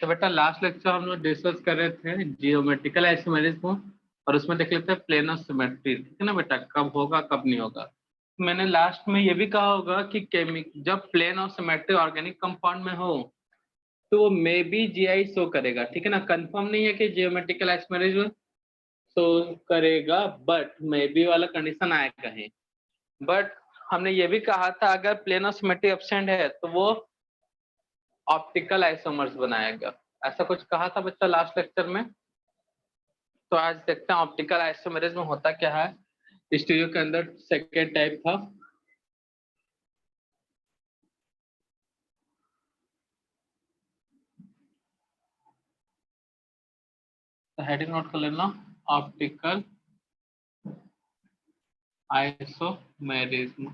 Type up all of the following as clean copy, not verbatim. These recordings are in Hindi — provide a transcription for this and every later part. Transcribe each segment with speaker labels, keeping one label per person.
Speaker 1: तो बेटा लास्ट लेक्चर हम लोग डिस्कस कर रहे थे जियोमेट्रिकल आइसोमेरिज्म और उसमें देख लेते हैं प्लेन ऑफ सिमेट्री, ठीक है ना बेटा, कब होगा कब नहीं होगा। मैंने लास्ट में ये भी कहा होगा कि जब plane of symmetry organic compound में हो तो वो मे बी जीआई शो करेगा, ठीक है ना। कंफर्म नहीं है कि जियोमेट्रिकल आइसोमेरिज्म शो करेगा, बट मे बी वाला कंडीशन आएगा ही। बट हमने ये भी कहा था अगर प्लेन ऑफ सिमेट्री एब्सेंट है तो वो ऑप्टिकल आइसोमर्स बनाएगा, ऐसा कुछ कहा था बच्चा लास्ट लेक्चर में। तो आज देखते हैं ऑप्टिकल आइसोमेरिज्म होता क्या है। स्टीरियो के अंदर सेकेंड टाइप था। तो हेडिंग नोट कर लेना, ऑप्टिकल आइसोमेरिज्म।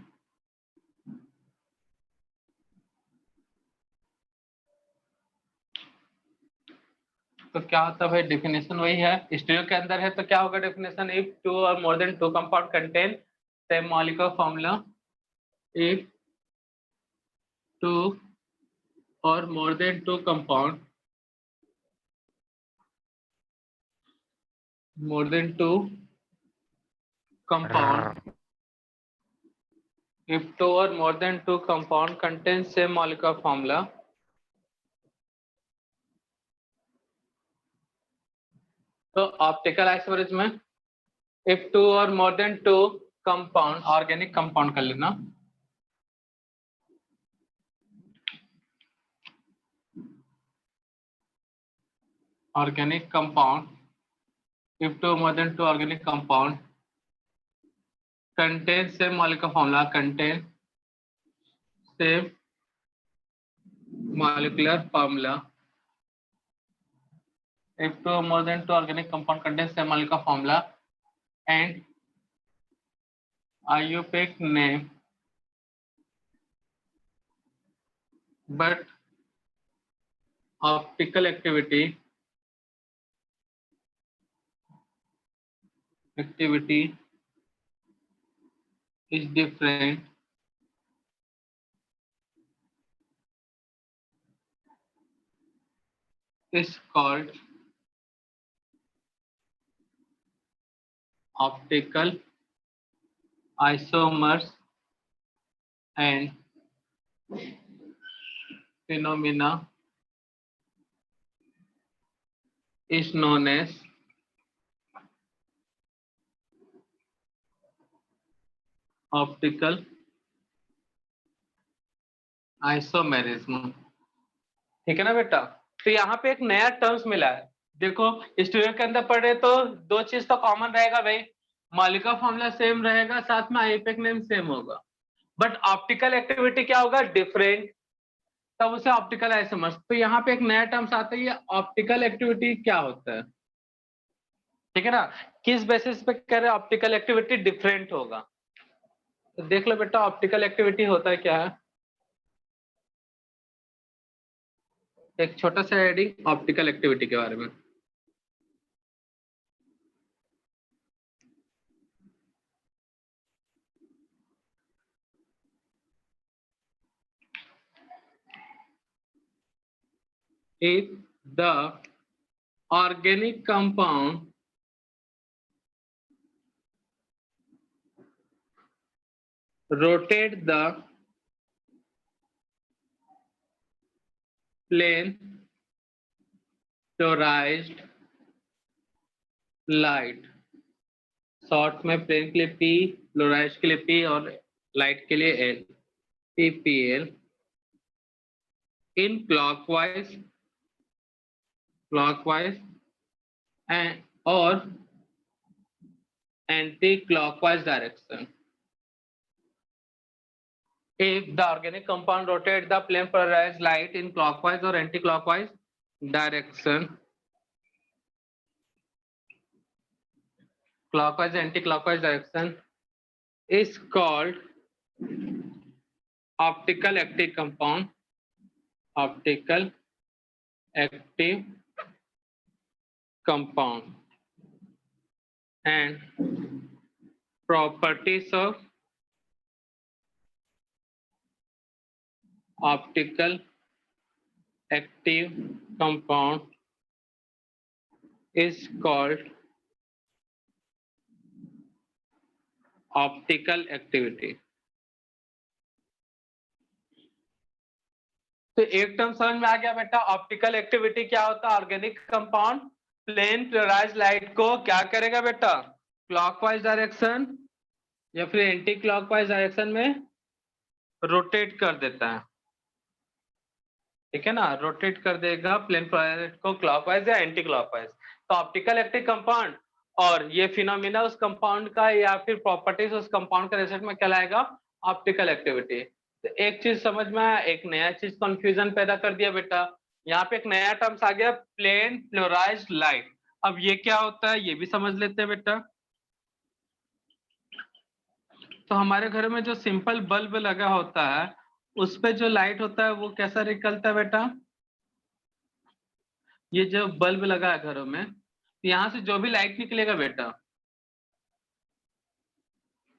Speaker 1: तो क्या होता है भाई, डेफिनेशन वही है, स्टीरियो के अंदर है तो क्या होगा definition, if two or more than two compound contain same molecular formula, if two or more than two compound more than two compound, if two or more than two compound contains same molecular formula, तो ऑप्टिकल आइसोमेरिज्म में if two or more than two compound, organic compound कर लेना, organic compound, if two or more than two organic compound contain same molecular formula, contain same molecular formula, if two or more than two organic compound contain same molecular formula and IUPAC name but optical activity is different, is called optical isomers and phenomena is known as optical isomerism, ठीक है ना बेटा। तो यहाँ पे एक नया टर्म्स मिला है, देखो स्टूडियो के अंदर पढ़े तो दो चीज तो कॉमन रहेगा भाई, मॉलिक्यूलर फॉर्मूला सेम रहेगा, साथ में आईयूपैक नेम सेम होगा, बट ऑप्टिकल एक्टिविटी क्या होगा, डिफरेंट, तब उसे ऑप्टिकल आइसोमर्स। तो यहाँ पे एक नया टर्म्स आता है, ये ऑप्टिकल एक्टिविटी क्या होता है, ठीक है ना, किस बेसिस पे कह रहे हैं ऑप्टिकल एक्टिविटी डिफरेंट होगा। तो देख लो बेटा ऑप्टिकल एक्टिविटी होता है क्या है, एक छोटा सा हेडिंग ऑप्टिकल एक्टिविटी के बारे में। If the organic compound rotate the plane polarized light, short में प्लेन के लिए P, प्लोराइज्ड के लिए P और लाइट के लिए L, PPL, in clockwise and or anti-clockwise direction. If the organic compound rotates the plane polarized light in clockwise or anti-clockwise direction, clockwise anti-clockwise direction is called optical active compound, optical active compound. And properties of optical active compound is called optical activity। तो एक टर्म समझ में आ गया बेटा, ऑप्टिकल एक्टिविटी क्या होता है? Organic compound plane polarised light को क्या करेगा बेटा? क्लॉकवाइज डायरेक्शन या फिर एंटी क्लॉकवाइज डायरेक्शन में रोटेट कर देता है, ठीक है ना, रोटेट कर देगा प्लेन पोलराइज्ड को क्लॉकवाइज या एंटी क्लॉकवाइज। तो ऑप्टिकल एक्टिव कंपाउंड और ये फिनोमिना उस कंपाउंड का या फिर प्रॉपर्टीज उस कंपाउंड का रिजल्ट में कहलाएगा ऑप्टिकल एक्टिविटी। तो एक चीज समझ में आया, एक नया चीज कंफ्यूजन पैदा कर दिया बेटा। यहाँ पे एक नया टर्म्स आ गया, प्लेन पोलराइज्ड लाइट। अब ये क्या होता है ये भी समझ लेते हैं बेटा। तो हमारे घर में जो सिंपल बल्ब लगा होता है उस पे जो लाइट होता है वो कैसा निकलता है बेटा? ये जो बल्ब लगा है घरों में, यहाँ से जो भी लाइट निकलेगा बेटा,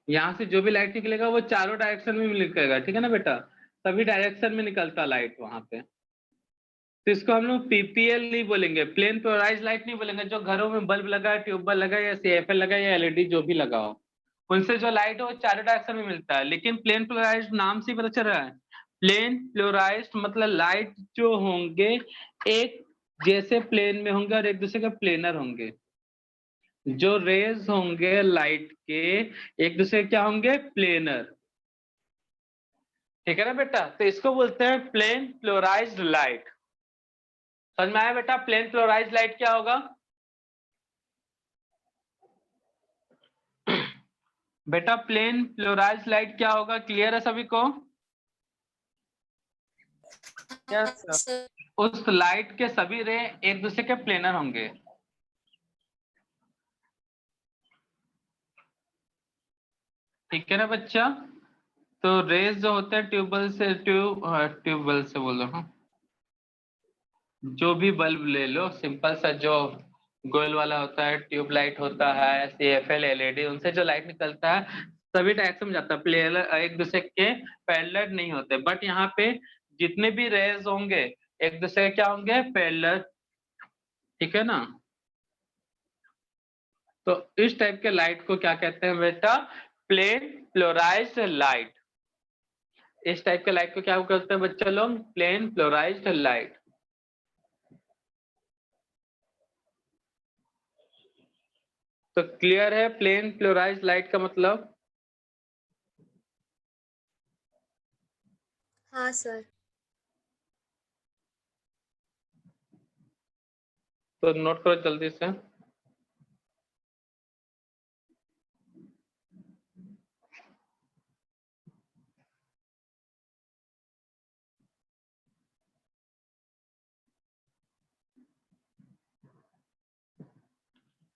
Speaker 1: यहाँ से जो भी लाइट निकलेगा वो चारों डायरेक्शन में निकलेगा, ठीक है ना बेटा, सभी डायरेक्शन में निकलता लाइट वहां पे। तो इसको हम लोग पीपीएल नहीं बोलेंगे, प्लेन पोलराइज्ड लाइट नहीं बोलेंगे। जो घरों में बल्ब लगा है, ट्यूबवेल लगा है या सीएफएल लगा है या एलईडी जो भी लगा हो, उनसे जो लाइट है वो चारों डायरेक्शन में मिलता है। लेकिन प्लेन पोलराइज्ड नाम से ही पता चल रहा है, प्लेन पोलराइज्ड मतलब लाइट जो होंगे एक जैसे प्लेन में होंगे और एक दूसरे के प्लेनर होंगे। जो रेज होंगे लाइट के एक दूसरे क्या होंगे? प्लेनर, ठीक है ना बेटा। तो इसको बोलते हैं प्लेन पोलराइज्ड लाइट। समझ में आया बेटा प्लेन पोलराइज्ड लाइट क्या होगा? बेटा प्लेन पोलराइज्ड लाइट क्या होगा? क्लियर है सभी को? yes, उस लाइट के सभी रे एक दूसरे के प्लेनर होंगे। ठीक है ना बच्चा। तो रेज जो होते हैं ट्यूबवेल से बोल रहा हूँ, जो भी बल्ब ले लो, सिंपल सा जो गोल वाला होता है, ट्यूब लाइट होता है, सीएफएल एलईडी, उनसे जो लाइट निकलता है सभी डायरेक्शन में जाता है, प्लेयर एक दूसरे के पैरेलल नहीं होते। बट यहाँ पे जितने भी रेज होंगे एक दूसरे के क्या होंगे? पैरेलल, ठीक है ना। तो इस टाइप के लाइट को क्या कहते हैं बेटा? Plane polarised light. इस टाइप के लाइट को क्या कहते हैं बच्चा लोग? Plane polarised light. तो क्लियर है प्लेन पोलराइज्ड लाइट का मतलब?
Speaker 2: हाँ सर।
Speaker 1: तो नोट करो जल्दी से।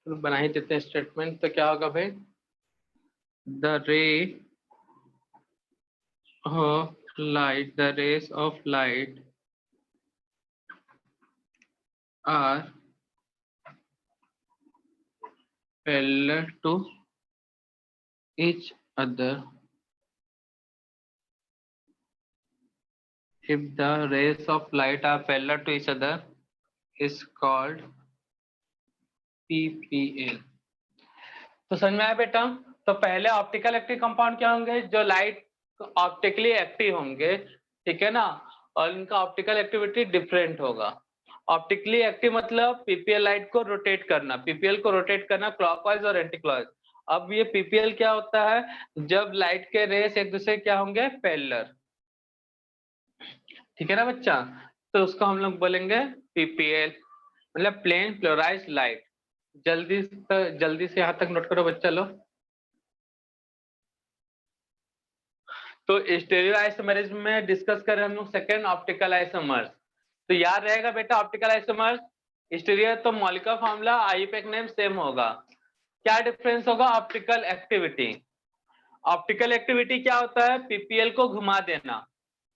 Speaker 1: तो बना ही देते हैं स्टेटमेंट। तो क्या होगा भाई? The ray of light, the rays of light are parallel to each other if the rays of light are parallel to each other is called PPL। तो समझ में आया बेटा? तो पहले ऑप्टिकल एक्टिव कंपाउंड क्या होंगे? जो लाइट ऑप्टिकली एक्टिव होंगे, ठीक है ना, और इनका ऑप्टिकल एक्टिविटी डिफरेंट होगा। ऑप्टिकली एक्टिव मतलब पीपीएल लाइट को रोटेट करना, पीपीएल को रोटेट करना क्लॉकवाइज और एंटी क्लॉकवाइज। अब ये पीपीएल क्या होता है? जब लाइट के रेस एक दूसरे क्या होंगे? पैरेलल, ठीक है ना बच्चा। तो उसको हम लोग बोलेंगे पीपीएल, मतलब प्लेन पोलराइज्ड लाइट। जल्दी से यहाँ तक नोट करो बच्चा लोग। तो स्टीरियो आइसोमरिज्म में डिस्कस करें हम लोग सेकेंड ऑप्टिकल आइसोमर्स। तो याद रहेगा बेटा ऑप्टिकल आइसोमर्स, स्टीरियो तो molecular formula, IUPAC name same होगा। क्या डिफरेंस होगा? Optical activity. ऑप्टिकल एक्टिविटी क्या होता है? पीपीएल को घुमा देना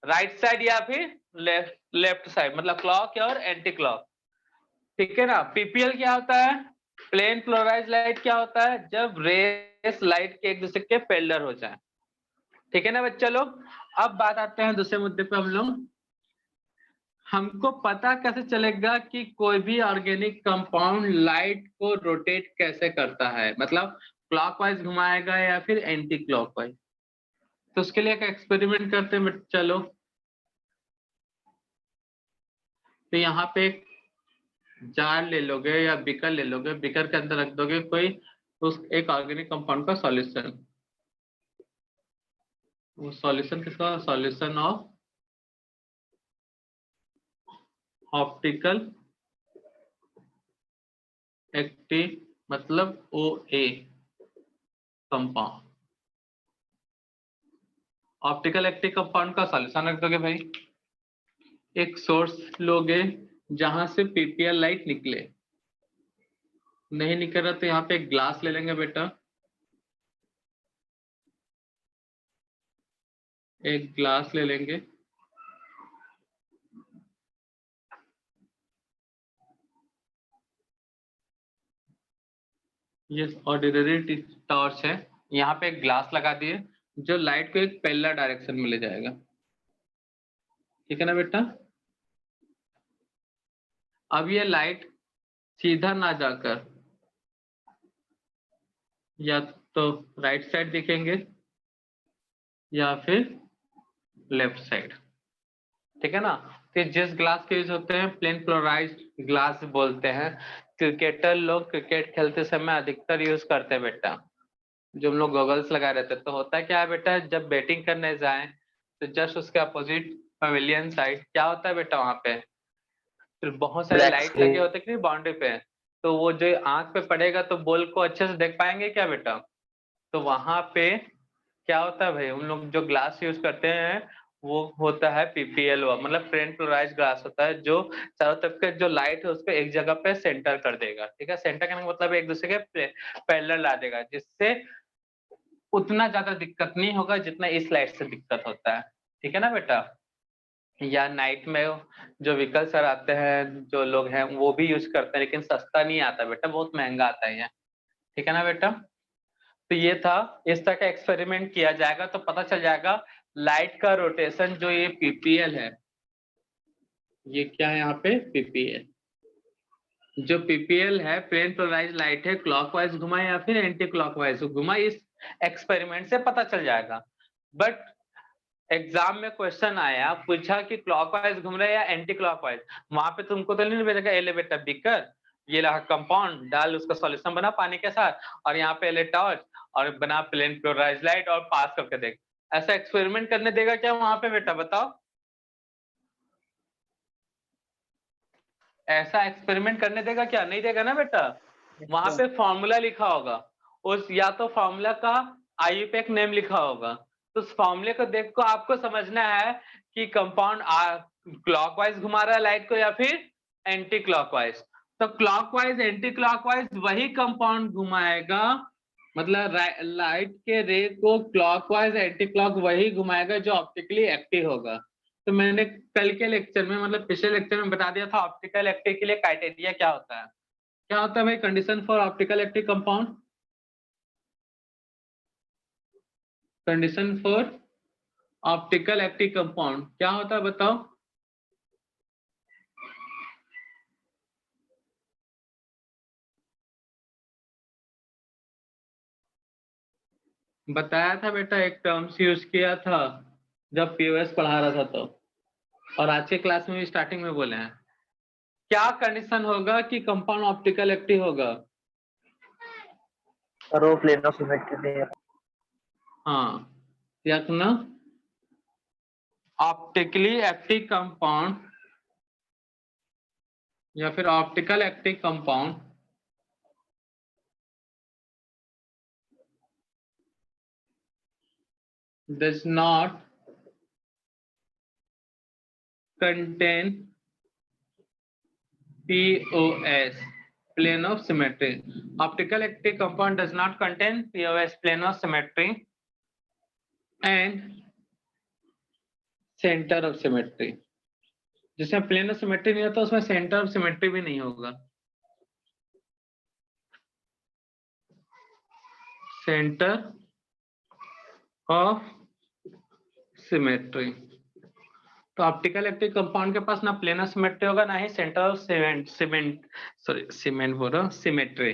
Speaker 1: राइट साइड या फिर लेफ्ट साइड, मतलब क्लॉक और एंटी क्लॉक, ठीक है ना। पीपीएल क्या होता है? प्लेन पोलराइज्ड लाइट क्या होता है? जब रेस लाइट के एक दूसरे के पैरेलल हो जाए, ठीक है ना बच्चा लोग। अब बात आते हैं दूसरे मुद्दे पे हम लोग। हमको पता कैसे चलेगा कि कोई भी ऑर्गेनिक कंपाउंड लाइट को रोटेट कैसे करता है, मतलब क्लॉकवाइज घुमाएगा या फिर एंटी क्लॉकवाइज। तो उसके लिए एक एक्सपेरिमेंट करते हैं। चलो, तो यहाँ पे एक जार ले लोगे या बीकर ले लोगे, बीकर के अंदर रख दोगे कोई उस एक ऑर्गेनिक कंपाउंड का सॉल्यूशन। वो सॉल्यूशन किसका? सॉल्यूशन ऑफ ऑप्टिकल एक्टिव, मतलब OA compound. Optical active compound का सॉल्यूशन रख दोगे भाई। एक सोर्स लोगे जहां से PPL लाइट निकले। नहीं निकल रहा तो यहाँ पे एक ग्लास ले लेंगे बेटा, एक ग्लास ले लेंगे। ये ऑर्डिनरी टॉर्च है। यहाँ पे एक ग्लास लगा दिए जो लाइट को एक पैरेलल डायरेक्शन में ले जाएगा। ठीक है ना बेटा? अब ये लाइट सीधा ना जाकर या तो राइट साइड दिखेंगे या फिर लेफ्ट साइड। ठीक है ना? तो जिस ग्लास के यूज होते हैं प्लेन पोलराइज्ड ग्लास बोलते हैं। क्रिकेटर लोग क्रिकेट खेलते समय अधिकतर यूज करते हैं बेटा। जो हम लोग गॉगल्स लगाए रहते हैं, तो होता है क्या है बेटा, जब बैटिंग करने जाएं तो जस्ट उसके अपोजिट पवेलियन साइड क्या होता है बेटा, वहां पे फिर बहुत सारे
Speaker 2: ब्लैक
Speaker 1: लाइट लगे
Speaker 2: स्क्रीन।
Speaker 1: होते हैं बाउंड्री पे। तो वो जो आंख पे पड़ेगा तो बॉल को अच्छे से देख पाएंगे क्या बेटा? तो वहां पे क्या होता है भाई, हम लोग जो ग्लास यूज करते हैं वो होता है PPL, मतलब फ्रेंट पोलराइज ग्लास होता है, जो चारों तरफ के जो लाइट है उसको एक जगह पे सेंटर कर देगा। ठीक है, सेंटर करने का मतलब एक दूसरे के पैरेलल ला देगा, जिससे उतना ज्यादा दिक्कत नहीं होगा जितना इस लाइट से दिक्कत होता है। ठीक है ना बेटा? या नाइट में जो व्हीकल सर आते हैं, जो लोग हैं वो भी यूज करते हैं, लेकिन सस्ता नहीं आता बेटा, बहुत महंगा आता है ये। ठीक है ना बेटा? तो ये था, इस तरह का एक्सपेरिमेंट किया जाएगा तो पता चल जाएगा लाइट का रोटेशन जो ये PPL है, ये क्या है यहाँ पे PPL, जो PPL है प्लेन पोलराइज लाइट है, क्लॉकवाइज घुमा या फिर एंटी क्लॉकवाइज घुमा, इस एक्सपेरिमेंट से पता चल जाएगा। बट एग्जाम में क्वेश्चन आया, पूछा कि क्लॉकवाइज घूम रहा है या एंटी क्लॉकवाइज, वहां पे तुमको तो नहीं भेजेगा एले बेटा बीकर, ये रहा कंपाउंड, डाल उसका सॉल्यूशन बना पानी के साथ, और यहाँ पे एले टॉर्च और बना प्लेन क्लोराइज लाइट और पास करके देख। ऐसा एक्सपेरिमेंट करने देगा क्या वहां पे बेटा, बताओ? ऐसा एक्सपेरिमेंट करने देगा क्या? नहीं देगा ना बेटा। वहां पे फॉर्मूला लिखा होगा, उस या तो फॉर्मूला का IUPAC नेम लिखा होगा, तो उस फॉर्मूले को देख को आपको समझना है कि कंपाउंड क्लॉकवाइज घुमा रहा है लाइट को या फिर एंटी क्लॉकवाइज। तो क्लॉकवाइज एंटी क्लॉकवाइज वही कंपाउंड घुमाएगा, मतलब लाइट के रे को क्लॉकवाइज एंटी क्लॉक वही घुमाएगा जो ऑप्टिकली एक्टिव होगा। तो मैंने कल के लेक्चर में, मतलब पिछले लेक्चर में बता दिया था ऑप्टिकल एक्टिव के लिए क्राइटेरिया क्या होता है। क्या होता है भाई condition for optical active compound? Condition for optical active compound क्या होता है बताओ? बताया था बेटा, एक टर्म्स यूज किया था जब POS पढ़ा रहा था तो, और आज के क्लास में भी स्टार्टिंग में बोले हैं। क्या कंडीशन होगा कि कंपाउंड ऑप्टिकल एक्टिव होगा?
Speaker 2: रो प्लेनो सिमेट्री।
Speaker 1: हाँ, याद ना, ऑप्टिकली एक्टिव कंपाउंड या फिर optical active compound does not contain POS, plane of symmetry. Optical active compound does not contain POS, plane of symmetry and center of symmetry. जिसमें प्लेन ऑफ सिमेट्री नहीं होता उसमें सेंटर ऑफ सिमेट्री भी नहीं होगा। सेंटर ऑफ सिमेट्री तो ऑप्टिकल एक्टिव कंपाउंड के पास ना प्लेनर सिमेट्री होगा, ना ही सेंटर ऑफ सीमेंट बोल रहा हूँ, सिमेट्री।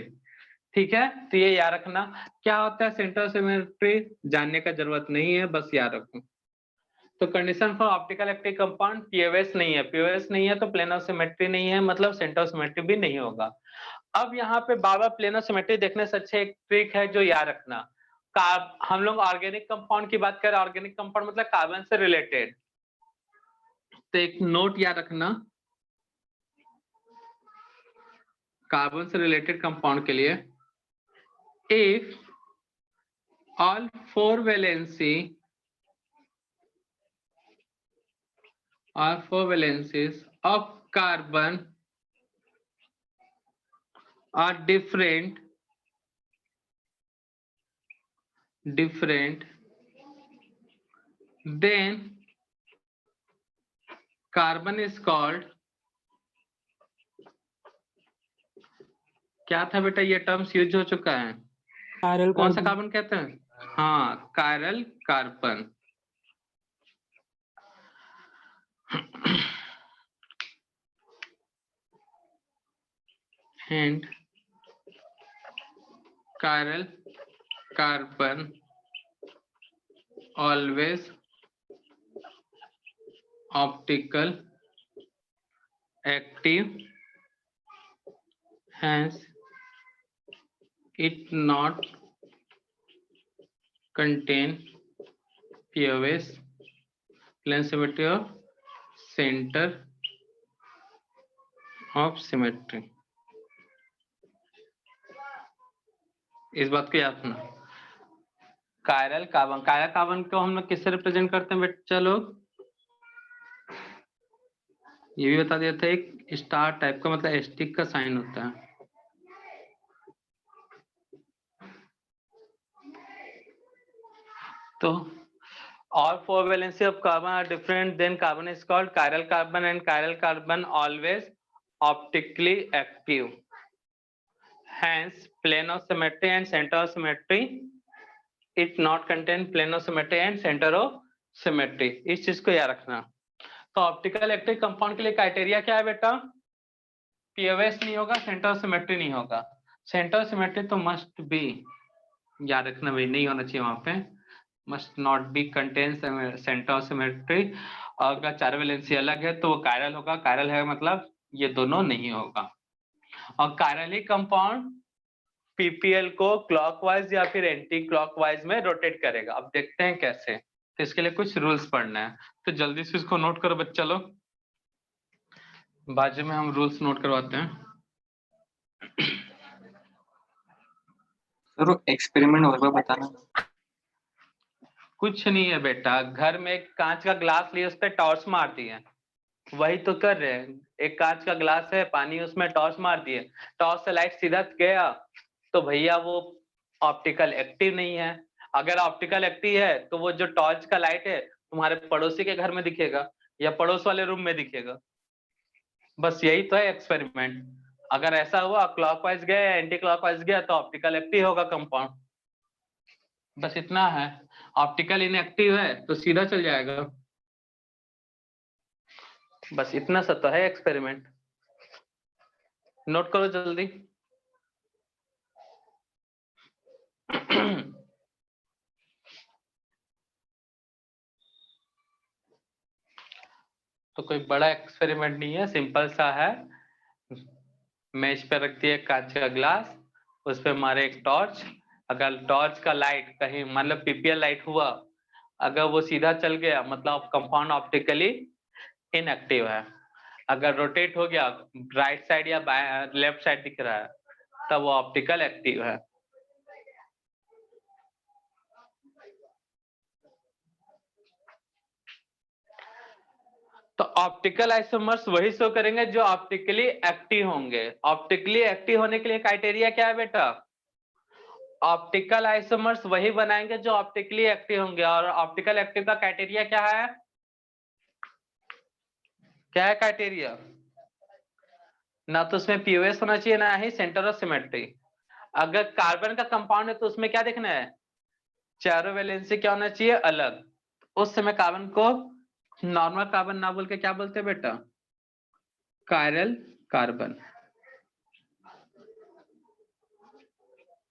Speaker 1: ठीक है, तो ये याद रखना। क्या होता है सेंटर ऑफ सिमेट्री, जानने का जरूरत नहीं है, बस याद रखो। तो condition for optical active compound POS नहीं है, पीओएस नहीं है तो प्लेनर सिमेट्री नहीं है, मतलब सेंटर ऑफ सिमेट्री भी नहीं होगा। अब यहाँ पे बाबा प्लेनर सिमेट्री देखने से अच्छे एक ट्रिक है जो याद रखना। हम लोग ऑर्गेनिक कंपाउंड की बात करें, ऑर्गेनिक कंपाउंड मतलब कार्बन से रिलेटेड, तो एक नोट याद रखना, कार्बन से रिलेटेड कंपाउंड के लिए, if all four valencies of carbon are different, then carbon is called, क्या था बेटा, ये टर्म्स यूज हो चुका है, कौन सा कार्बन कहते हैं? हाँ, chiral carbon. and chiral carbon always optical active, hence it not contain POS, plane symmetry or center of symmetry। इस बात को याद रखना। कायरल कार्बन को हम लोग किससे रिप्रेजेंट करते हैं बच्चा लोग? ये भी बता दिया था, एक स्टार टाइप का, मतलब एस्टिक का साइन होता है। तो all four valency of carbon are different, then carbon is called chiral carbon, and chiral carbon always optically active, hence plane of symmetry and center of symmetry, it not contain plane of symmetry and center of symmetry। इस चीज को याद रखना। तो ऑप्टिकल एक्टिव कंपाउंड के लिए क्राइटेरिया क्या है बेटा? पीओएस नहीं होगा, सेंटर ऑफ सिमेट्री नहीं होगा। सेंटर ऑफ सिमेट्री तो मस्ट बी, याद रखना भाई, नहीं होना चाहिए वहां पे, must not be contain centre of symmetry. अगर चार वैलेंसी अलग है तो वो कायरल होगा, कायरल है मतलब ये दोनों नहीं होगा। और कायरली कंपाउंड पीपीएल को क्लॉकवाइज या फिर एंटी क्लॉकवाइज में रोटेट करेगा। अब देखते हैं कैसे, तो इसके लिए कुछ रूल्स पढ़ना है, तो जल्दी से इसको नोट करो बच्चा लोग, बाजू में हम रूल्स नोट करवाते हैं।
Speaker 2: सर एक्सपेरिमेंट होगा बताना।
Speaker 1: कुछ नहीं है बेटा, घर में एक कांच का ग्लास लिए, उस पर टॉर्च मार दिए, वही तो कर रहे हैं। एक कांच का ग्लास है, पानी उसमें टॉर्च मार दिए, टॉर्च से लाइट सीधा गया, तो भैया वो ऑप्टिकल एक्टिव नहीं है। अगर ऑप्टिकल एक्टिव है तो वो जो टॉर्च का लाइट है तुम्हारे पड़ोसी के घर में दिखेगा या पड़ोस वाले रूम में दिखेगा। बस यही तो है एक्सपेरिमेंट। अगर ऐसा हुआ क्लॉकवाइज गया या एंटी क्लॉकवाइज गया तो ऑप्टिकल एक्टिव होगा कंपाउंड, बस इतना है। ऑप्टिकल इनएक्टिव है तो सीधा चल जाएगा, बस इतना सा तो है एक्सपेरिमेंट। नोट करो जल्दी। तो कोई बड़ा एक्सपेरिमेंट नहीं है, सिंपल सा है। मेज पे रख दिए कांच का ग्लास, उस पे मारे एक टॉर्च, अगर टॉर्च का लाइट कहीं मतलब पीपीएल लाइट हुआ, अगर वो सीधा चल गया मतलब कंपाउंड ऑप्टिकली इनएक्टिव है। अगर रोटेट हो गया, राइट साइड या लेफ्ट साइड दिख रहा है, तब वो ऑप्टिकल एक्टिव है। तो ऑप्टिकल आइसोमर्स वही शो करेंगे जो ऑप्टिकली एक्टिव होंगे। ऑप्टिकली एक्टिव होने के लिए क्राइटेरिया क्या है बेटा? ऑप्टिकल आइसोमर्स वही बनाएंगे जो ऑप्टिकली एक्टिव होंगे। और ऑप्टिकल एक्टिव का क्राइटेरिया क्या है? क्या है क्राइटेरिया? ना तो उसमें पीओएस होना चाहिए, ना ही सेंटर ऑफ सिमेट्री। अगर कार्बन का कंपाउंड है तो उसमें क्या देखना है? चारों वैलेंसी क्या होना चाहिए? अलग। उस समय कार्बन को नॉर्मल कार्बन ना बोल के क्या बोलते हैं बेटा? Chiral carbon.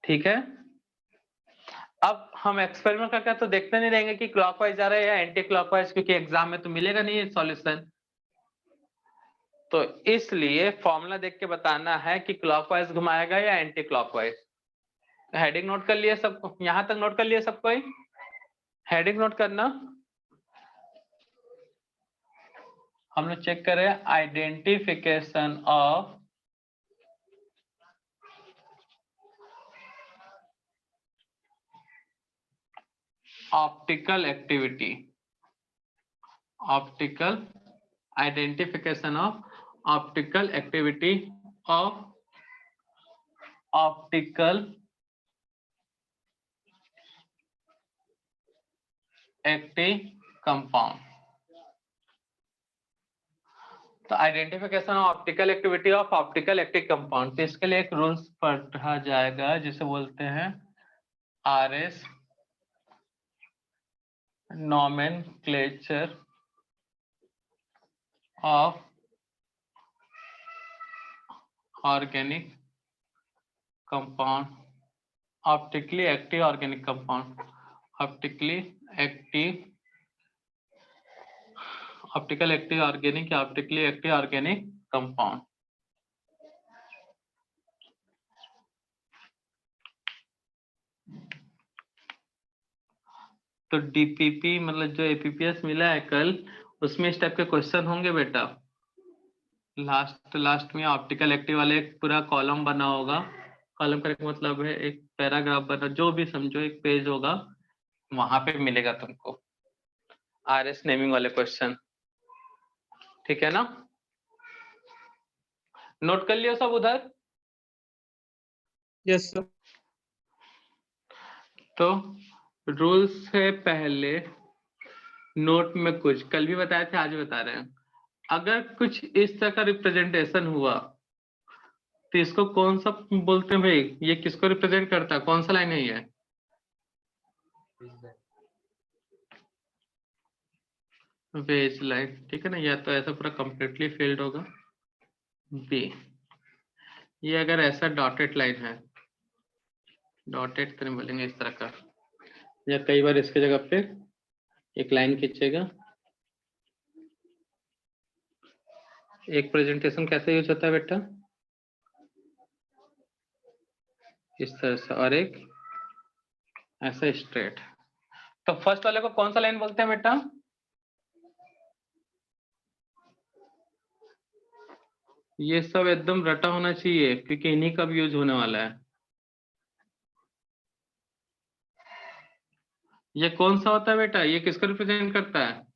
Speaker 1: ठीक है, अब हम एक्सपेरिमेंट करके तो देखते नहीं रहेंगे कि क्लॉकवाइज जा रहा है या एंटी क्लॉकवाइज, क्योंकि एग्जाम में तो मिलेगा नहीं सॉल्यूशन। तो इसलिए फॉर्मूला देख के बताना है कि क्लॉकवाइज घुमाएगा या एंटी क्लॉकवाइज। हेडिंग नोट कर लिए सबको? यहां तक नोट कर लिए सब कोई? हेडिंग नोट करना। हम लोग चेक करें identification of optical activity. Optical identification of optical activity of optical active compound. तो identification of optical activity of optical active compound, तो इसके लिए एक रूल्स पढ़ा जाएगा जिसे बोलते हैं RS nomenclature of organic compound, optically active organic compound, optically active optical active organic या ऑप्टिकली एक्टिव ऑर्गेनिक कंपाउंड। तो डीपीपी मतलब जो एपीपीएस मिला है कल, उसमें इस टाइप के क्वेश्चन होंगे बेटा। लास्ट में ऑप्टिकल एक्टिव वाले एक पूरा कॉलम बना होगा। कॉलम का मतलब है एक पैराग्राफ बना, जो भी समझो एक पेज होगा, वहां पे मिलेगा तुमको आरएस नेमिंग वाले क्वेश्चन। ठीक है ना, नोट कर लियो सब उधर?
Speaker 3: Yes sir.
Speaker 1: तो रूल्स से पहले नोट में कुछ कल भी बताए थे, आज बता रहे हैं। अगर कुछ इस तरह का रिप्रेजेंटेशन हुआ तो इसको कौन सा बोलते हैं भाई? ये किसको रिप्रेजेंट करता है? कौन सा लाइन है ये? Wedge line. ठीक है ना, या तो ऐसा पूरा कंप्लीटली फिल्ड होगा बी। ये अगर ऐसा डॉटेड लाइन है, डॉटेड तो नहीं बोलेंगे इस तरह का, या कई बार इसके जगह पे एक लाइन खींचेगा। एक प्रेजेंटेशन कैसे यूज होता है बेटा? इस तरह से, और एक ऐसा स्ट्रेट। तो फर्स्ट वाले को कौन सा लाइन बोलते हैं बेटा? ये सब एकदम रटा होना चाहिए क्योंकि इन्हीं का भी यूज होने वाला है। ये कौन सा होता है बेटा? ये किसको रिप्रेजेंट करता है?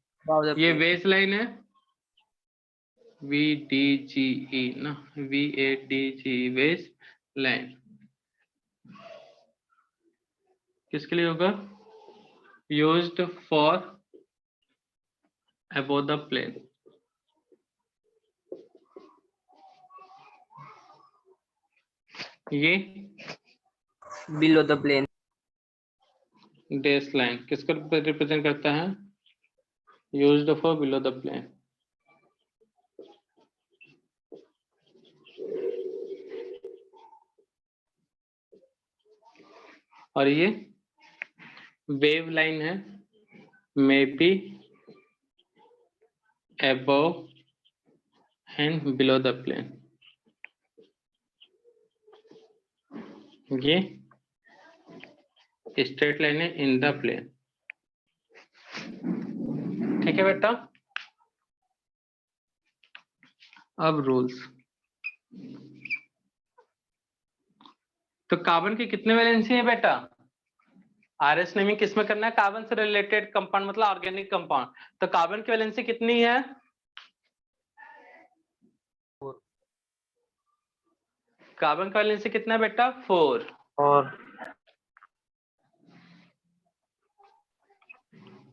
Speaker 1: ये वेज लाइन है, VDGE ना, VADG वेज लाइन। किसके लिए होगा? Used for above the plane. ये
Speaker 3: below the plane.
Speaker 1: Dash line किसको रिप्रेजेंट करता है? Used for below the plane. और ये वेव लाइन है, may be above and below the plane। ये स्ट्रेट लाइन है इन द प्लेन। ठीक है बेटा, अब रूल्स। तो कार्बन की कितने वैलेंसी है बेटा? आरएस नेमिंग किसमें करना है? कार्बन से रिलेटेड कंपाउंड मतलब ऑर्गेनिक कंपाउंड। तो कार्बन की वैलेंसी कितनी है? कार्बन का वैलेंसी कितना है बेटा? 4।
Speaker 3: और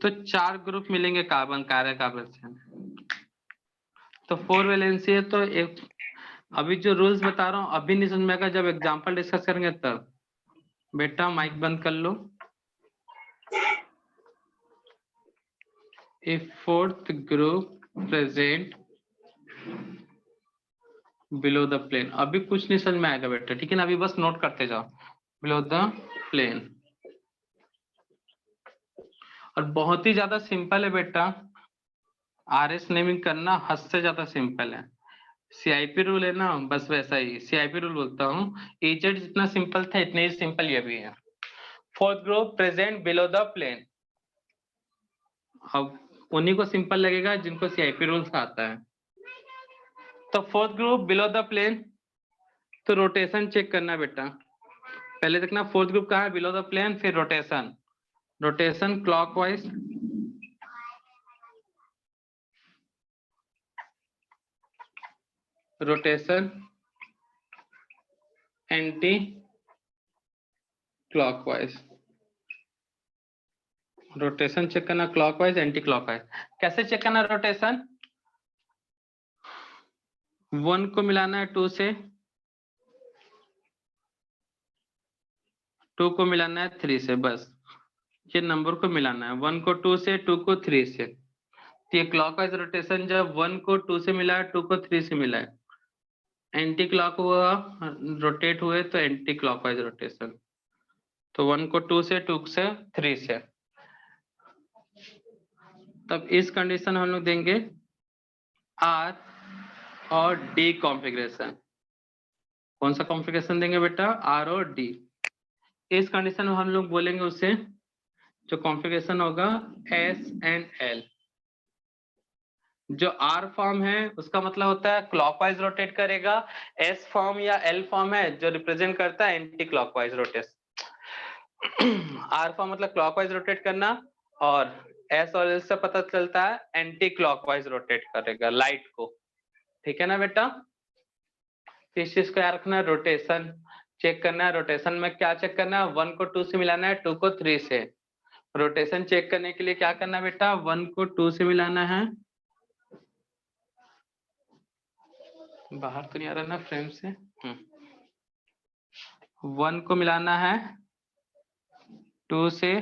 Speaker 1: तो 4 ग्रुप मिलेंगे कार्बन कार्बन से। तो 4 वैलेंसी है। तो एक अभी जो रूल्स बता रहा हूँ अभी नहीं समझ में आएगा, जब एग्जांपल डिस्कस करेंगे तब। बेटा माइक बंद कर लो। if fourth group present below the plane। अभी कुछ नहीं समझ में आएगा बेटा, ठीक है ना, अभी बस नोट करते जाओ। below the plane, और बहुत ही ज्यादा सिंपल है बेटा, आरएस नेमिंग करना हद से ज्यादा सिंपल है। सीआईपी रूल है ना, बस वैसा ही सीआईपी रूल बोलता हूँ। एजेड जितना सिंपल था इतने ही सिंपल ये भी है। Fourth group present below the plane, अब उन्हीं को सिंपल लगेगा जिनको सीआईपी रूल्स आता है। तो fourth group below the plane, तो रोटेशन चेक करना बेटा। पहले देखना फोर्थ ग्रुप कहाँ है, बिलो द प्लेन, फिर rotation, rotation clockwise, rotation anti clockwise, rotation check करना क्लॉकवाइज एंटी क्लॉकवाइज। कैसे चेक करना रोटेशन, 1 को मिलाना है 2 से, 2 को मिलाना है 3 से, बस ये नंबर को मिलाना है, 1 को 2 से, 2 को 3 से। तो ये क्लॉकवाइज रोटेशन जब 1 को 2 से मिला है, 2 को 3 से मिला है, एंटी क्लॉक हुआ, रोटेट हुए तो एंटी क्लॉकवाइज रोटेशन। तो 1 को 2 से, 2 से 3 से, तब इस कंडीशन हम लोग देंगे आर और डी कॉन्फ़िगरेशन। कौन सा कॉन्फ़िगरेशन देंगे बेटा, आर और डी। इस कंडीशन में हम लोग बोलेंगे उसे, जो कॉन्फ़िगरेशन होगा एस एंड एल। जो आर फॉर्म है उसका मतलब होता है क्लॉकवाइज रोटेट करेगा, एस फॉर्म या एल फॉर्म है जो रिप्रेजेंट करता है anti clockwise rotation. R form मतलब क्लॉकवाइज रोटेट करना, और एस और एल से पता चलता है एंटी क्लॉकवाइज रोटेट करेगा लाइट को, ठीक है ना बेटा। इस चीज को याद रखना है, रोटेशन चेक करना है। रोटेशन में क्या चेक करना है, 1 को 2 से मिलाना है, 2 को 3 से। रोटेशन चेक करने के लिए क्या करना है बेटा, 1 को 2 से मिलाना है, बाहर तो नहीं आ रहा ना फ्रेम से, 1 को मिलाना है 2 से,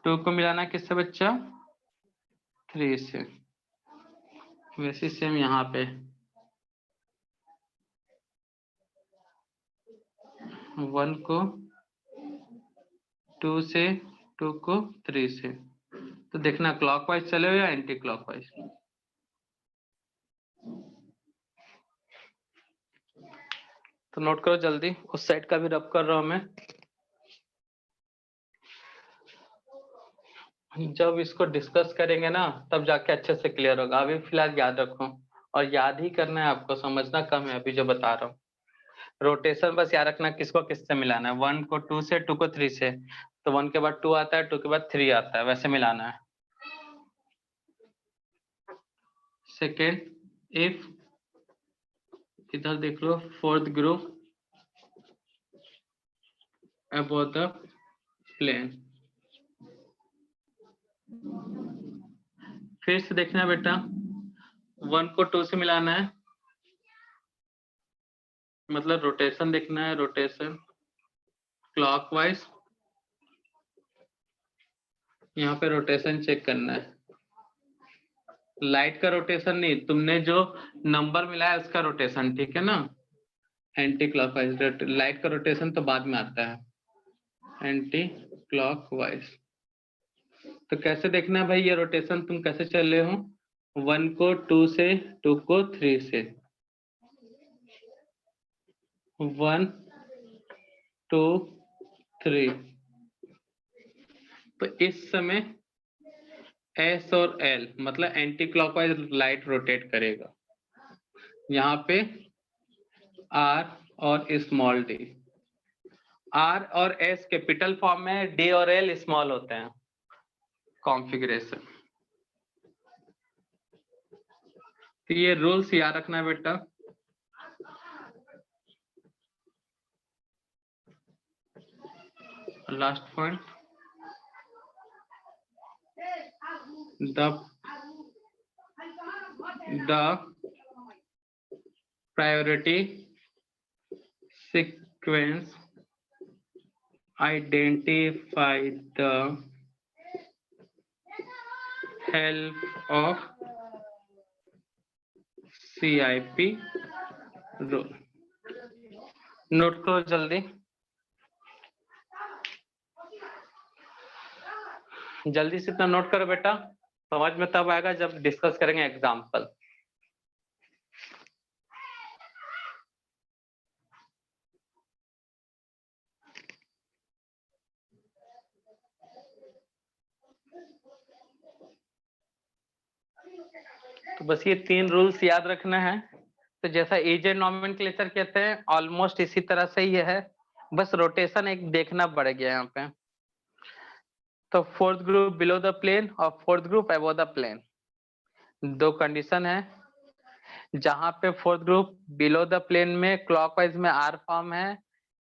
Speaker 1: 2 को मिलाना है किससे बच्चा, 3 से। वैसे सेम यहाँ पे 1 को 2 से, 2 को 3 से। तो देखना क्लॉकवाइज चले या एंटी क्लॉकवाइज। तो नोट करो जल्दी, उस साइड का भी रब कर रहा हूं मैं। जब इसको डिस्कस करेंगे ना तब जाके अच्छे से क्लियर होगा, अभी फिलहाल याद रखो, और याद ही करना है आपको, समझना कम है अभी जो बता रहा हूँ। रोटेशन बस याद रखना किसको किससे मिलाना है, 1 को 2 से, 2 को 3 से। तो 1 के बाद 2 आता है, 2 के बाद 3 आता है, वैसे मिलाना है। सेकेंड, इफ इधर देख लो, fourth group about the plane. फिर से देखना बेटा, 1 को 2 से मिलाना है, मतलब रोटेशन देखना है, रोटेशन क्लॉकवाइज, यहाँ पे रोटेशन चेक करना है। लाइट का रोटेशन नहीं, तुमने जो नंबर मिला है उसका रोटेशन, ठीक है ना। एंटी क्लॉकवाइज, लाइट का रोटेशन तो बाद में आता है, एंटी क्लॉकवाइज। तो कैसे देखना है भाई ये रोटेशन तुम कैसे चल रहे हो, 1 को 2 से, 2 को 3 से, 1 2 3। तो इस समय एस और एल मतलब एंटी क्लॉकवाइज लाइट रोटेट करेगा। यहाँ पे आर और स्मॉल डी, आर और एस कैपिटल फॉर्म में, डी और एल स्मॉल होते हैं। कॉन्फ़िगरेशन, तो ये रूल्स याद रखना बेटा। Last point, the priority sequence identify the help of CIP rule. Note करो जल्दी जल्दी से इतना नोट करो बेटा, समझ में तब आएगा जब डिस्कस करेंगे एग्जाम्पल। तो बस ये 3 रूल्स याद रखना है। तो जैसा एजेड नॉमेनक्लेचर कहते हैं ऑलमोस्ट इसी तरह से ही है, बस रोटेशन एक देखना पड़ गया यहाँ पे। तो fourth group below the plane और fourth group above the plane, दो कंडीशन है। जहां पे fourth group below the plane में क्लॉकवाइज में R फॉर्म है,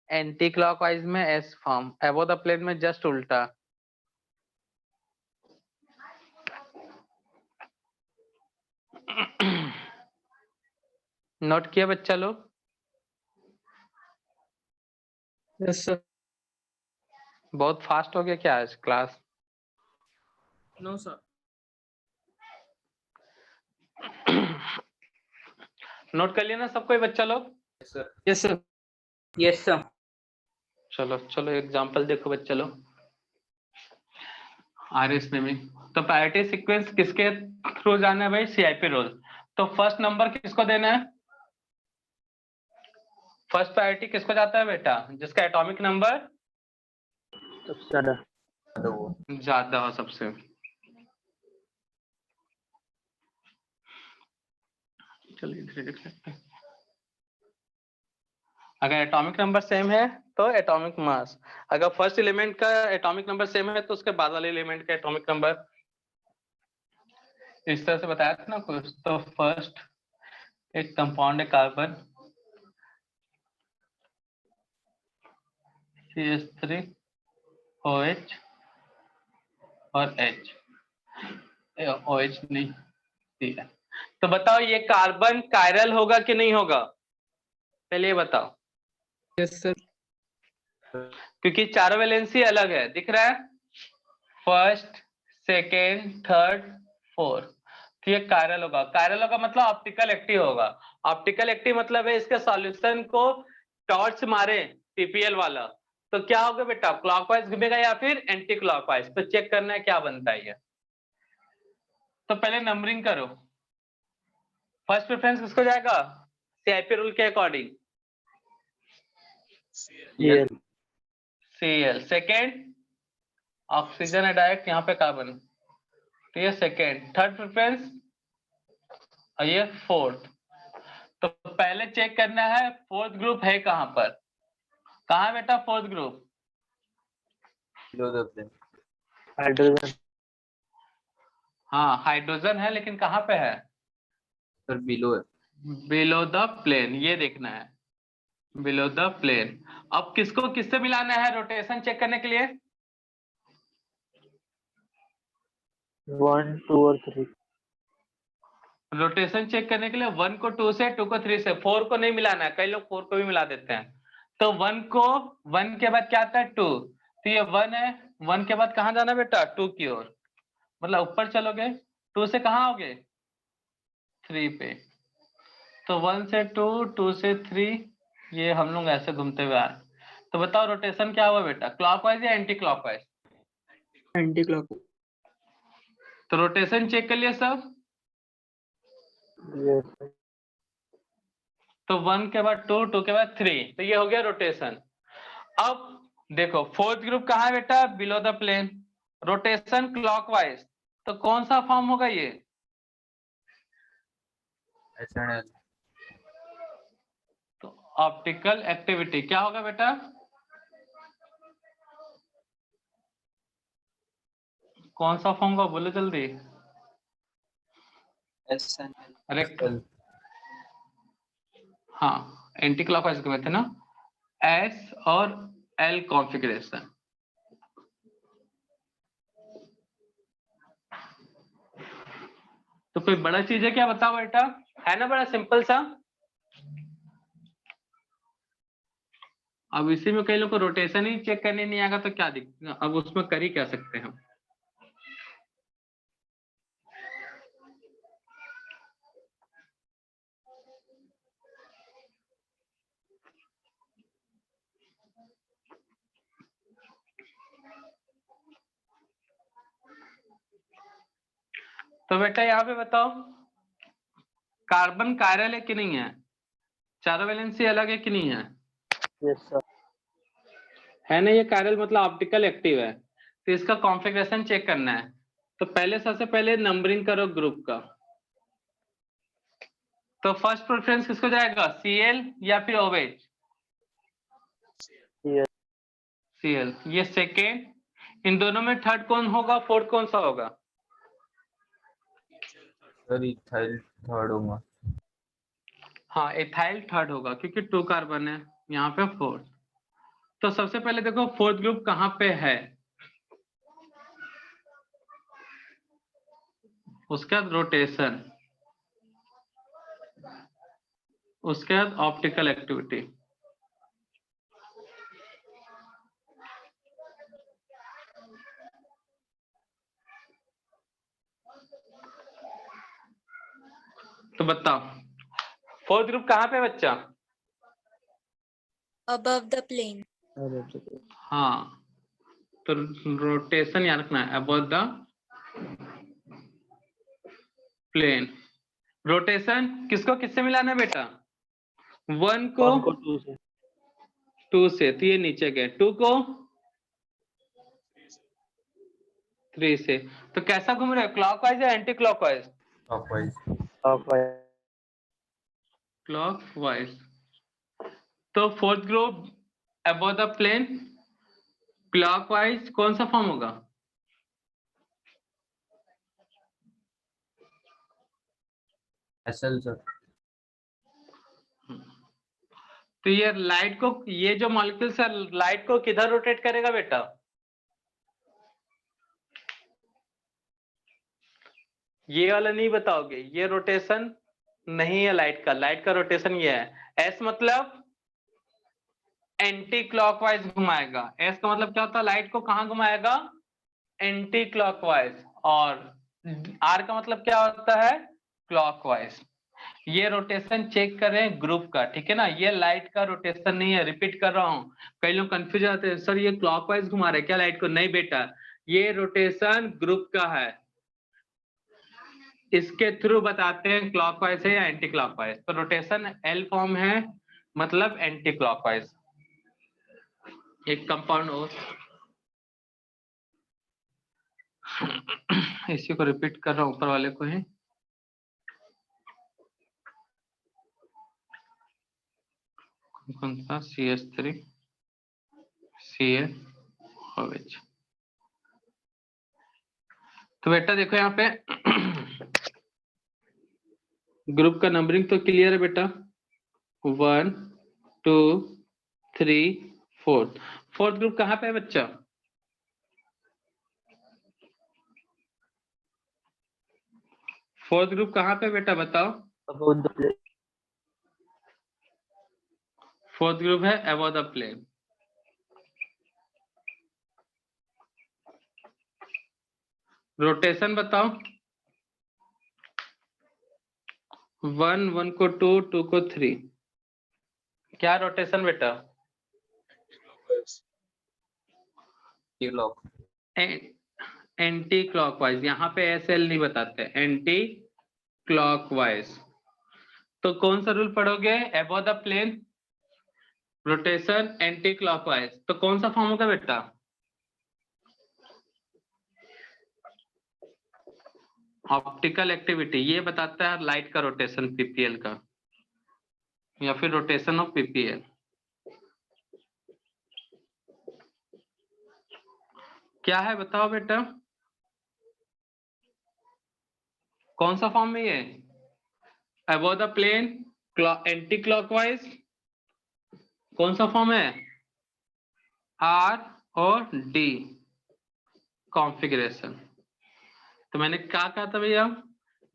Speaker 1: एंटी क्लॉकवाइज में S form, above the plane में जस्ट उल्टा। नोट किया बच्चा लोग?
Speaker 3: Yes sir.
Speaker 1: बहुत फास्ट हो गया क्या आज क्लास?
Speaker 3: No sir.
Speaker 1: नोट कर लिया ना सब कोई बच्चा लोग?
Speaker 3: Yes sir. Yes sir.
Speaker 1: चलो चलो एग्जांपल देखो बच्चा लोग। RS नेमिंग, तो प्रायोरिटी सीक्वेंस किसके थ्रू जाना है भाई? CIP rule. तो फर्स्ट नंबर किसको देना है? फर्स्ट प्रायोरिटी किसको जाता है बेटा? जिसका एटॉमिक नंबर
Speaker 3: सबसे
Speaker 1: ज्यादा हो सबसे। चलिए इधर देख सकते हैं। अगर एटॉमिक नंबर सेम है तो एटॉमिक मास, अगर फर्स्ट एलिमेंट का एटॉमिक नंबर सेम है तो उसके बाद वाले एलिमेंट का एटॉमिक नंबर। इस तरह से बताया था ना कुछ। तो फर्स्ट एक कंपाउंड है कार्बन CH3 OH और H, OH नहीं ठीक है। तो बताओ ये कार्बन कायरल होगा कि नहीं होगा? पहले ये बताओ।
Speaker 3: Yes sir.
Speaker 1: क्योंकि चारों वैलेंसी अलग है, दिख रहा है? First, second, third, fourth. तो ये कायरल होगा। कायरल होगा मतलब ऑप्टिकल एक्टिव होगा। ऑप्टिकल एक्टिव मतलब है इसके सॉल्यूशन को टॉर्च मारे PPL वाला तो क्या होगा बेटा? क्लॉकवाइज घूमेगा या फिर एंटी क्लॉकवाइज। तो चेक करना है क्या बनता है ये। तो पहले नंबरिंग करो। फर्स्ट प्रेफरेंस किसको जाएगा CIP रूल के अकॉर्डिंग? Cl। सेकेंड ऑक्सीजन है डायरेक्ट यहाँ पे कार्बन, तो ये सेकेंड। थर्ड प्रेफरेंस और ये फोर्थ। तो पहले चेक करना है फोर्थ ग्रुप है कहाँ पर? कहाँ है बेटा फोर्थ ग्रुप?
Speaker 3: हाइड्रोजन
Speaker 1: हाँ हाइड्रोजन है, लेकिन कहाँ पे है?
Speaker 3: सर बिलो है।
Speaker 1: बिलो द प्लेन, ये देखना है बिलो द प्लेन। अब किसको किससे मिलाना है रोटेशन चेक करने के लिए?
Speaker 3: 1 2 और 3।
Speaker 1: रोटेशन चेक करने के लिए 1 को 2 से, 2 को 3 से, 4 को नहीं मिलाना है। कई लोग 4 को भी मिला देते हैं। तो 1 को 1 के बाद क्या आता है 2, तो ये 1 है। 1 के बाद कहाँ जाना बेटा? 2 की ओर, मतलब ऊपर चलोगे 2 से कहाँ आओगे? 3 पे। तो 1 से 2, 2 से 3, ये हम लोग ऐसे घूमते हुए आए। तो बताओ रोटेशन क्या हुआ बेटा? क्लॉकवाइज या एंटी क्लॉकवाइज?
Speaker 3: Anti clock.
Speaker 1: तो रोटेशन चेक कर लिया सब।
Speaker 3: यस।
Speaker 1: तो 1 के बाद 2, 2 के बाद 3, तो ये हो गया रोटेशन। अब देखो फोर्थ ग्रुप कहाँ है बेटा? Below the plane. Rotation clockwise, तो कौन सा फॉर्म होगा ये?
Speaker 3: SNL।
Speaker 1: तो ऑप्टिकल एक्टिविटी क्या होगा बेटा? कौन सा फॉर्म होगा बोलो जल्दी।
Speaker 2: SNL।
Speaker 1: अरे हाँ एंटी क्लॉकवाइज में थे ना, S और L कॉन्फ़िगरेशन। तो कोई बड़ा चीज है क्या बताओ बेटा? है ना बड़ा सिंपल सा। अब इसी में कई लोग को रोटेशन ही चेक करने नहीं आएगा तो क्या दिक्कत? अब उसमें कर ही क्या सकते हैं हम? तो बेटा यहाँ पे बताओ कार्बन कायरल है कि नहीं है, चारों वैलेंसी अलग है कि नहीं है,
Speaker 3: यस सर।
Speaker 1: है ना। ये कायरल मतलब ऑप्टिकल एक्टिव है, तो इसका कॉन्फ़िगरेशन चेक करना है। तो पहले सबसे पहले नंबरिंग करो ग्रुप का। तो फर्स्ट प्रेफरेंस किसको जाएगा, Cl या फिर OH?
Speaker 3: Yes
Speaker 1: Cl। ये सेकेंड, इन दोनों में थर्ड कौन होगा, फोर्थ कौन सा होगा?
Speaker 3: सर इथाइल थर्ड होगा।
Speaker 1: हाँ एथाइल थर्ड होगा क्योंकि 2 कार्बन है, यहाँ पे 4। तो सबसे पहले देखो फोर्थ ग्रुप कहाँ पे है, उसके बाद रोटेशन, उसके बाद ऑप्टिकल एक्टिविटी। तो बताओ फोर्थ ग्रुप कहाँ पे बच्चा?
Speaker 4: above the plane.
Speaker 1: हाँ तो रोटेशन याद रखना है, अबाउट द प्लेन। रोटेशन किसको किससे मिलाना है बेटा, 1 को
Speaker 3: 2 से।
Speaker 1: 2 से, तो ये नीचे गए, 2 को 3 से। तो कैसा घूम रहे हो, क्लॉकवाइज या एंटी क्लॉकवाइज? क्लॉकवाइज। तो fourth group about the plane clockwise कौन सा फॉर्म होगा?
Speaker 3: SL sir.
Speaker 1: तो ये लाइट को, ये जो मॉलिक्यूल है लाइट को किधर रोटेट करेगा बेटा? ये वाला नहीं बताओगे, ये रोटेशन नहीं है लाइट का, लाइट का रोटेशन ये है। एस मतलब एंटी क्लॉकवाइज घुमाएगा। एस का मतलब क्या होता है, लाइट को कहाँ घुमाएगा, एंटी क्लॉकवाइज। और आर का मतलब क्या होता है, क्लॉकवाइज। ये रोटेशन चेक करें ग्रुप का, ठीक है ना। ये लाइट का रोटेशन नहीं है, रिपीट कर रहा हूँ, कई लोग कंफ्यूज आते हैं सर ये क्लॉकवाइज घुमा रहे क्या लाइट को। नहीं बेटा, ये रोटेशन ग्रुप का है, इसके थ्रू बताते हैं क्लॉकवाइज है या एंटी क्लॉकवाइज। तो रोटेशन एल फॉर्म है मतलब एंटी क्लॉकवाइज। एक कंपाउंड और इसी को रिपीट कर रहा हूं, ऊपर वाले को ही। कौन सा, CH3 CaOH। तो बेटा देखो यहाँ पे ग्रुप का नंबरिंग तो क्लियर है बेटा, 1 2 3 4। फोर्थ ग्रुप कहाँ पे है बच्चा? फोर्थ ग्रुप कहाँ पे बेटा बताओ?
Speaker 3: About the plane.
Speaker 1: Fourth group है अबाउट द प्लेन। रोटेशन बताओ, 1 को 2 2 को 3। क्या रोटेशन बेटा? Anti clockwise. यहाँ पे SL नहीं बताते, एंटी क्लॉकवाइज। तो कौन सा रूल पढ़ोगे, about the plane, rotation, anti clockwise. तो कौन सा फॉर्म होगा बेटा? ऑप्टिकल एक्टिविटी, ये बताता है लाइट का रोटेशन PPL का, या फिर रोटेशन ऑफ PPL। क्या है बताओ बेटा, कौन सा फॉर्म में ये, about the plane, anti clockwise, कौन सा फॉर्म है, R और D कॉन्फ़िगरेशन। तो मैंने क्या कहा था भैया,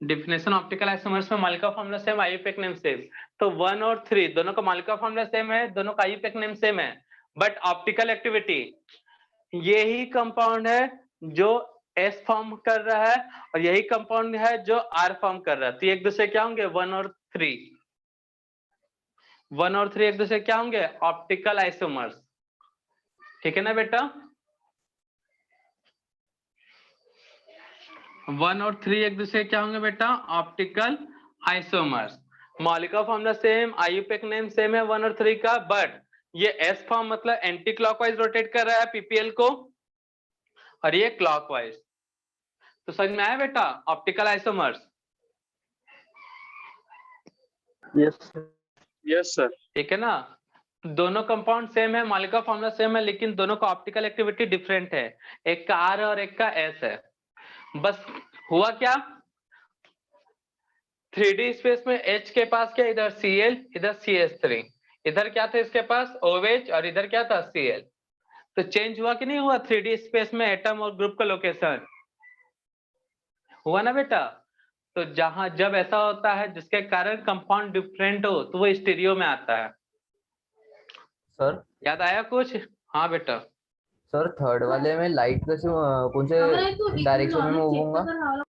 Speaker 1: डिफिनेशन ऑप्टिकल आइसोमर्स में molecular formula same, IUPAC name same. तो 1 और 3 दोनों का मॉलिक्यूलर फॉर्मूला सेम है, दोनों का आईयूपैक नेम सेम है, बट ऑप्टिकल एक्टिविटी यही कंपाउंड है जो S फॉर्म कर रहा है और यही कंपाउंड है जो R फॉर्म कर रहा है। तो एक दूसरे क्या होंगे, 1 और 3 एक दूसरे क्या होंगे, ऑप्टिकल आइसोमर्स। ठीक है ना बेटा? 1 और 3 एक दूसरे क्या होंगे बेटा? Optical isomers. Molecular formula same, IUPAC name same है 1 और 3 का, बट ये एस फॉर्म मतलब एंटी क्लॉकवाइज रोटेट कर रहा है पीपीएल को, और ये क्लॉकवाइज। तो समझ में आया बेटा ऑप्टिकल आइसोमर्स?
Speaker 2: Yes sir.
Speaker 1: ठीक है ना, दोनों कंपाउंड सेम है, मॉलिक्यूलर फॉर्मूला सेम है, लेकिन दोनों का ऑप्टिकल एक्टिविटी डिफरेंट है, एक का आर है और एक का एस है। बस हुआ क्या, 3D स्पेस में H के पास क्या, इधर Cl इधर CH3, इधर क्या था इसके पास OH और इधर क्या था Cl। तो चेंज हुआ कि नहीं हुआ 3D स्पेस में एटम और ग्रुप का लोकेशन? हुआ ना बेटा? तो जहां जब ऐसा होता है जिसके कारण कंपाउंड डिफरेंट हो तो वो स्टीरियो में आता है।
Speaker 3: सर
Speaker 1: याद आया कुछ? हाँ बेटा।
Speaker 3: सर थर्ड वाले में लाइट कैसे कौन से डायरेक्शन में मूव होगा?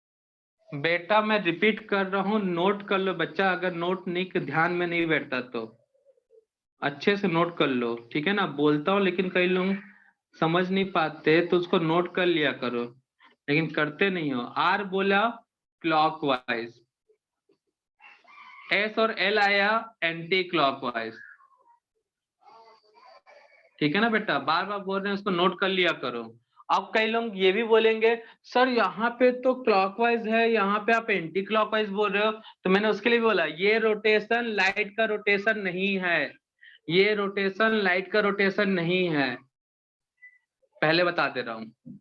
Speaker 1: बेटा मैं रिपीट कर रहा हूँ, नोट कर लो बच्चा, अगर नोट नहीं ध्यान में नहीं बैठता तो अच्छे से नोट कर लो, ठीक है ना? बोलता हूँ लेकिन कई लोग समझ नहीं पाते तो उसको नोट कर लिया करो, लेकिन करते नहीं हो। आर बोला क्लॉकवाइज, एस और एल आया एंटी क्लॉकवाइज, ठीक है ना बेटा? बार बार बोल रहे हैं, उसको नोट कर लिया करो। अब कई लोग ये भी बोलेंगे सर यहाँ पे तो क्लॉकवाइज है, यहाँ पे आप एंटी क्लॉकवाइज बोल रहे हो। तो मैंने उसके लिए बोला ये रोटेशन लाइट का रोटेशन नहीं है, ये रोटेशन लाइट का रोटेशन नहीं है, पहले बता दे रहा हूँ।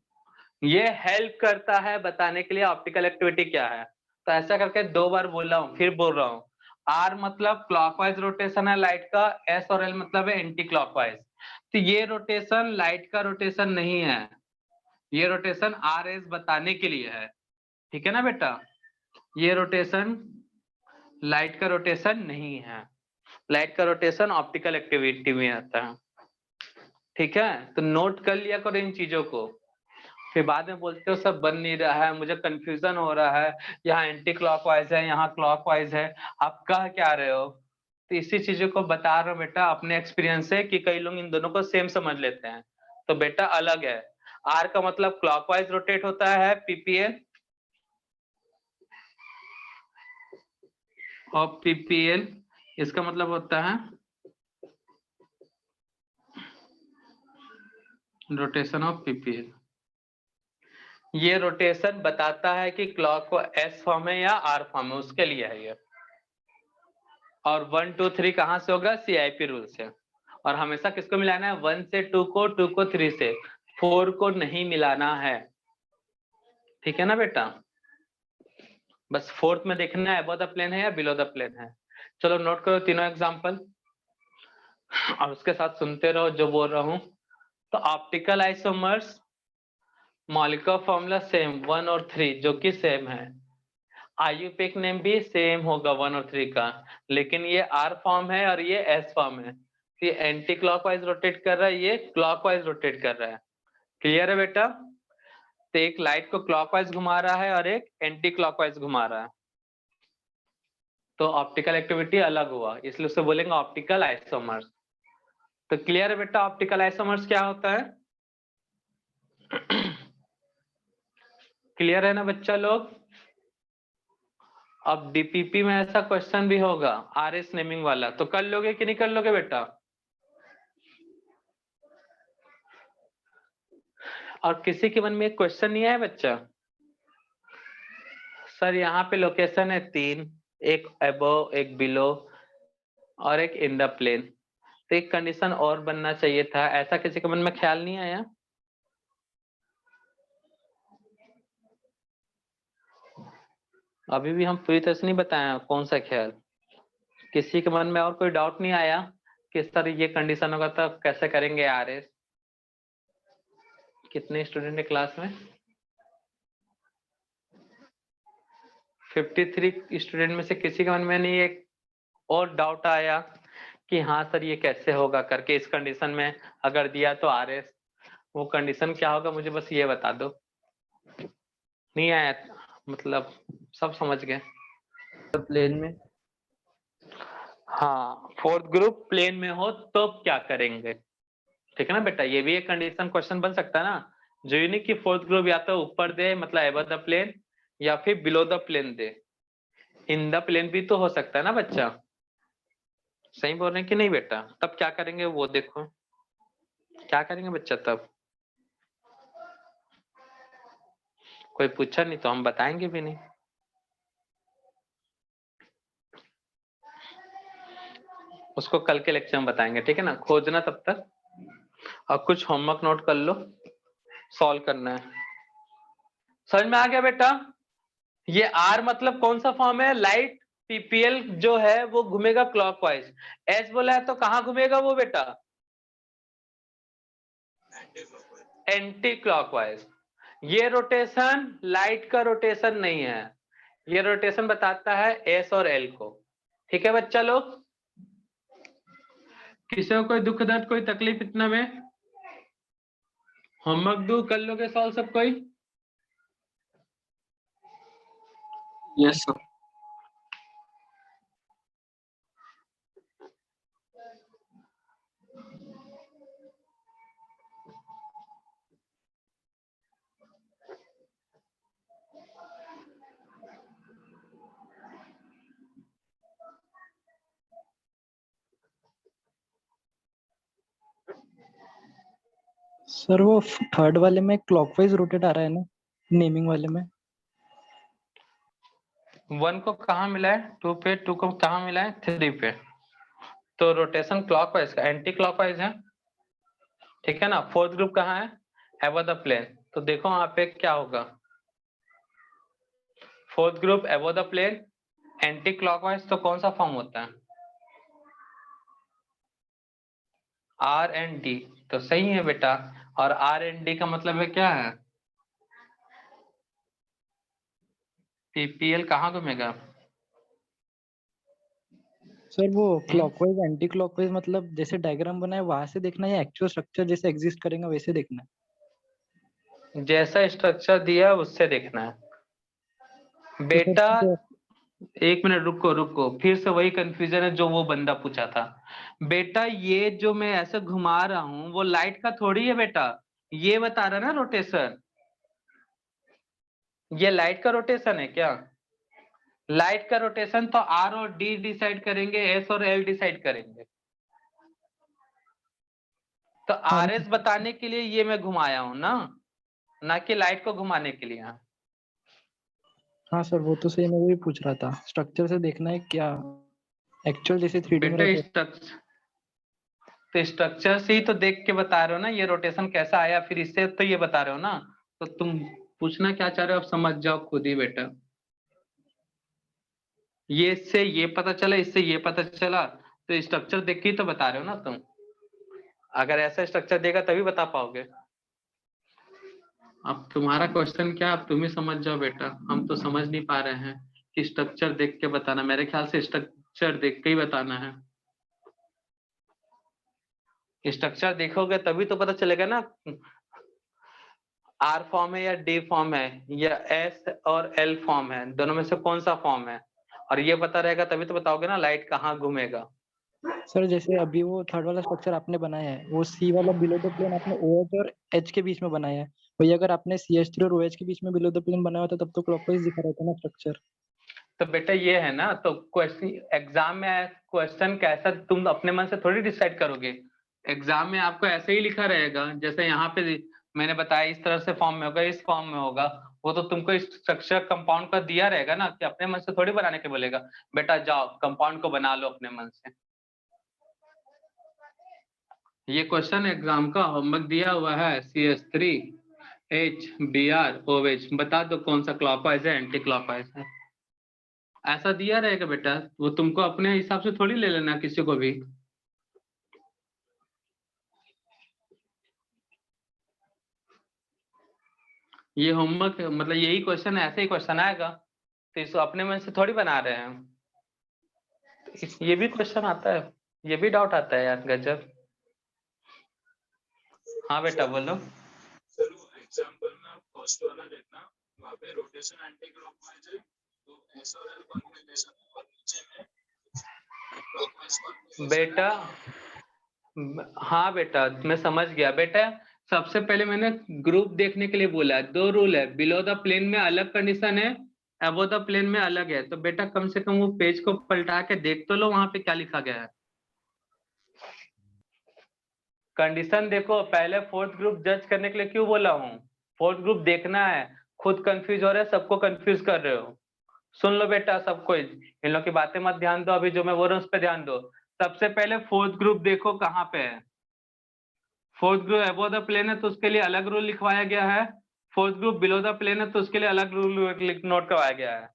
Speaker 1: ये हेल्प करता है बताने के लिए ऑप्टिकल एक्टिविटी क्या है। तो ऐसा करके 2 बार बोल रहा हूँ, फिर बोल रहा हूँ। आर मतलब क्लॉकवाइज रोटेशन है लाइट का, एस और एल मतलब है एंटी क्लॉकवाइज। तो ये रोटेशन लाइट का रोटेशन नहीं है, ये रोटेशन आर एस बताने के लिए है, ठीक है ना बेटा? ये रोटेशन लाइट का रोटेशन नहीं है, लाइट का रोटेशन ऑप्टिकल एक्टिविटी में आता है, ठीक है? तो नोट कर लिया करो इन चीजों को, फिर बाद में बोलते हो सब बन नहीं रहा है, मुझे कंफ्यूजन हो रहा है, यहाँ एंटी क्लॉकवाइज है यहाँ क्लॉकवाइज है, आप कह क्या रहे हो? तो इसी चीजों को बता रहा हूँ बेटा अपने एक्सपीरियंस से कि कई लोग इन दोनों को सेम समझ लेते हैं। तो बेटा अलग है, आर का मतलब क्लॉकवाइज रोटेट होता है पीपीएल, और पीपीएल इसका मतलब होता है रोटेशन ऑफ पीपीएल। ये रोटेशन बताता है कि क्लॉक को एस फॉर्म है या आर फॉर्म है, उसके लिए है ये। और 1 2 3 कहां से होगा? CIP रूल से। और हमेशा किसको मिलाना है? 1 से 2 को, 2 को 3 से, 4 को नहीं मिलाना है, ठीक है ना बेटा? बस फोर्थ में देखना है अबव द प्लेन है या बिलो द प्लेन है। चलो नोट करो तीनों एग्जांपल और उसके साथ सुनते रहो जो बोल रहा हूं। तो optical isomers molecular formula same 1 और 3 जो कि सेम है, आईयूपैक नेम भी सेम होगा 1 और 3 का, लेकिन ये आर फॉर्म है और ये एस फॉर्म है। ये एंटी क्लॉकवाइज रोटेट कर रहा है, ये क्लॉकवाइज रोटेट कर रहा है। क्लियर है बेटा? तो एक लाइट को क्लॉकवाइज घुमा रहा है और एक एंटी क्लॉकवाइज घुमा रहा है, तो ऑप्टिकल एक्टिविटी अलग हुआ, इसलिए उसे बोलेंगे ऑप्टिकल आइसोमर्स। तो क्लियर है बेटा ऑप्टिकल आइसोमर्स क्या होता है? क्लियर है ना बच्चा लोग? अब डीपीपी में ऐसा क्वेश्चन भी होगा आरएस नेमिंग वाला, तो कर लोगे कि नहीं कर लोगे बेटा? और किसी के मन में एक क्वेश्चन नहीं आया बच्चा? सर यहाँ पे लोकेशन है 3, एक अबव एक बिलो और एक इन द प्लेन, तो एक कंडीशन और बनना चाहिए था, ऐसा किसी के मन में ख्याल नहीं आया? अभी भी हम पूरी तरह से नहीं बताए कौन सा ख्याल। किसी के मन में और कोई डाउट नहीं आया कि सर ये कंडीशन होगा तो कैसे करेंगे आरएस? कितने स्टूडेंट है क्लास में? 53 स्टूडेंट में से किसी के मन में नहीं एक और डाउट आया कि हाँ सर ये कैसे होगा करके, इस कंडीशन में अगर दिया तो आरएस, वो कंडीशन क्या होगा मुझे बस ये बता दो। नहीं आया मतलब सब समझ गए?
Speaker 3: प्लेन में।
Speaker 1: हाँ फोर्थ ग्रुप प्लेन में हो तो क्या करेंगे, ठीक है ना बेटा? ये भी एक कंडीशन क्वेश्चन बन सकता है ना, जो यूनिक की फोर्थ ग्रुप या तो ऊपर दे मतलब एबव द प्लेन, या फिर बिलो द प्लेन दे। इन द प्लेन भी तो हो सकता है ना बच्चा, सही बोल रहे हैं कि नहीं बेटा? तब क्या करेंगे वो देखो, क्या करेंगे बच्चा तब? कोई पूछा नहीं तो हम बताएंगे भी नहीं। उसको कल के लेक्चर में बताएंगे, ठीक है ना? खोजना तब तक, और कुछ होमवर्क नोट कर लो, सॉल्व करना है। समझ में आ गया बेटा? ये आर मतलब कौन सा फॉर्म है? लाइट पीपीएल जो है वो घूमेगा क्लॉकवाइज। एस बोला है तो कहाँ घूमेगा वो बेटा? Anti clockwise. ये रोटेशन लाइट का रोटेशन नहीं है, ये रोटेशन बताता है एस और एल को। ठीक है बच्चा लोग? किसी को कोई दुख दर्द कोई तकलीफ इतना में? होमवर्क दो, कर लोगे सॉल्व सब कोई?
Speaker 2: Yes sir.
Speaker 4: सर वो थर्ड वाले में क्लॉकवाइज रोटेट आ रहा है ना, नेमिंग वाले में।
Speaker 1: 1 को कहाँ मिला है? 2 पे, 2 को कहाँ मिला है? 3 पे। तो रोटेशन क्लॉकवाइज का एंटी क्लॉकवाइज है, ठीक है ना? फोर्थ ग्रुप कहाँ है? Above the plane. तो देखो वहां पे क्या होगा, fourth group above the plane anti clockwise, तो कौन सा फॉर्म होता है? R and D. तो सही है बेटा, और आर एंड डी का मतलब है क्या है? पीपीएल कहाँ घूमेगा?
Speaker 4: सर वो क्लॉकवाइज एंटी क्लॉकवाइज मतलब जैसे डायग्राम बना है वहां से देखना है या एक्चुअल स्ट्रक्चर जैसे एग्जिस्ट करेगा वैसे देखना है?
Speaker 1: जैसा स्ट्रक्चर दिया है उससे देखना है बेटा।
Speaker 4: तो
Speaker 1: एक मिनट रुको रुको, फिर से वही कंफ्यूजन है जो वो बंदा पूछा था। बेटा ये जो मैं ऐसे घुमा रहा हूँ वो लाइट का थोड़ी है बेटा, ये बता रहा ना रोटेशन। ये लाइट का रोटेशन है क्या? लाइट का रोटेशन तो आर और डी डिसाइड करेंगे, एस और एल डिसाइड करेंगे। तो
Speaker 4: हाँ
Speaker 1: आर एस बताने के लिए ये मैं घुमाया हूं ना कि लाइट को घुमाने के लिए।
Speaker 4: हाँ सर, वो तो सही, मैं वही पूछ रहा था, स्ट्रक्चर से देखना है क्या एक्चुअल जैसे 3D में
Speaker 1: बेटा
Speaker 4: रोटेट।
Speaker 1: स्ट्रक्चर, तो स्ट्रक्चर से ही तो देख के बता रहे हो ना ये रोटेशन कैसा आया, फिर इससे तो ये बता रहे हो ना। तो तुम पूछना क्या चाह रहे हो, अब समझ जाओ खुद ही बेटा। ये इससे ये पता चला, इससे ये पता चला, तो स्ट्रक्चर देख के ही तो बता रहे हो ना तुम। अगर ऐसा स्ट्रक्चर देगा तभी बता पाओगे। अब तुम्हारा क्वेश्चन क्या, अब तुम ही समझ जाओ बेटा, हम तो समझ नहीं पा रहे हैं कि स्ट्रक्चर देख के बताना। मेरे ख्याल से स्ट्रक्चर देख के ही बताना है। स्ट्रक्चर देखोगे तभी तो पता चलेगा ना आर फॉर्म है या डी फॉर्म है या एस और एल फॉर्म है, दोनों में से कौन सा फॉर्म है। और ये पता रहेगा तभी तो बताओगे ना लाइट कहाँ घूमेगा।
Speaker 4: सर जैसे अभी वो थर्ड वाला स्ट्रक्चर आपने बनाया है, वो सी वाला बिलो द प्लेन आपने OH और H के बीच में बनाया है, वही अगर आपने CH3 और OH के बीच में बिलो द प्लेन बनाया होता तब तो क्लॉकवाइज दिखा रहता ना स्ट्रक्चर।
Speaker 1: तो बेटा ये है ना, तो क्वेश्चन एग्जाम में क्वेश्चन कैसा तुम अपने मन से थोड़ी डिसाइड करोगे। एग्जाम में आपको ऐसे ही लिखा रहेगा जैसे यहाँ पे मैंने बताया, इस तरह से फॉर्म में होगा, इस फॉर्म में होगा। वो तो तुमको स्ट्रक्चर कंपाउंड का दिया रहेगा ना, कि अपने मन से थोड़ी बनाने के बोलेगा बेटा जाओ कंपाउंड को बना लो अपने मन से। ये क्वेश्चन एग्जाम का होमवर्क दिया हुआ है, CH3 HBr OH, बता दो कौन सा क्लॉकवाइज है एंटी क्लॉकवाइज है। ऐसा दिया रहेगा बेटा, वो तुमको अपने हिसाब से थोड़ी ले लेना किसी को भी। ये होमवर्क मतलब यही क्वेश्चन है, ऐसे ही क्वेश्चन आएगा, तो इसको अपने मन से थोड़ी बना रहे हैं। तो ये भी क्वेश्चन आता है, ये भी डाउट आता है यार, गजब। हाँ बेटा बोलो।
Speaker 5: सर वो एग्जांपल में आप फर्स्ट वाला देखना, वहाँ पे रोटेशन एंटी क्लॉकवाइज है, तो एस और एल कॉन्बिनेशन, और नीचे में क्लॉकवाइज कॉन्बिनेशन
Speaker 1: बेटा हाँ बेटा मैं समझ गया बेटा। सबसे पहले मैंने ग्रुप देखने के लिए बोला है, 2 रूल है, बिलो द प्लेन में अलग कंडीशन है अबो द प्लेन में अलग है, तो बेटा कम से कम वो पेज को पलटा के देख तो लो वहां पे क्या लिखा गया है। कंडीशन देखो, पहले फोर्थ ग्रुप जज करने के लिए क्यों बोला हूँ, फोर्थ ग्रुप देखना है, खुद कंफ्यूज हो रहे हैं, सबको कंफ्यूज कर रहे हो। सुन लो बेटा सबको, इन लोग की बातें मत ध्यान दो, अभी जो मैं बोल रहा हूँ उस पर ध्यान दो। सबसे पहले फोर्थ ग्रुप देखो कहाँ पे है। Fourth group above the plane है तो उसके लिए अलग रूल लिखवाया गया है, fourth group below the plane है तो उसके लिए अलग रूल नोट करवाया गया है,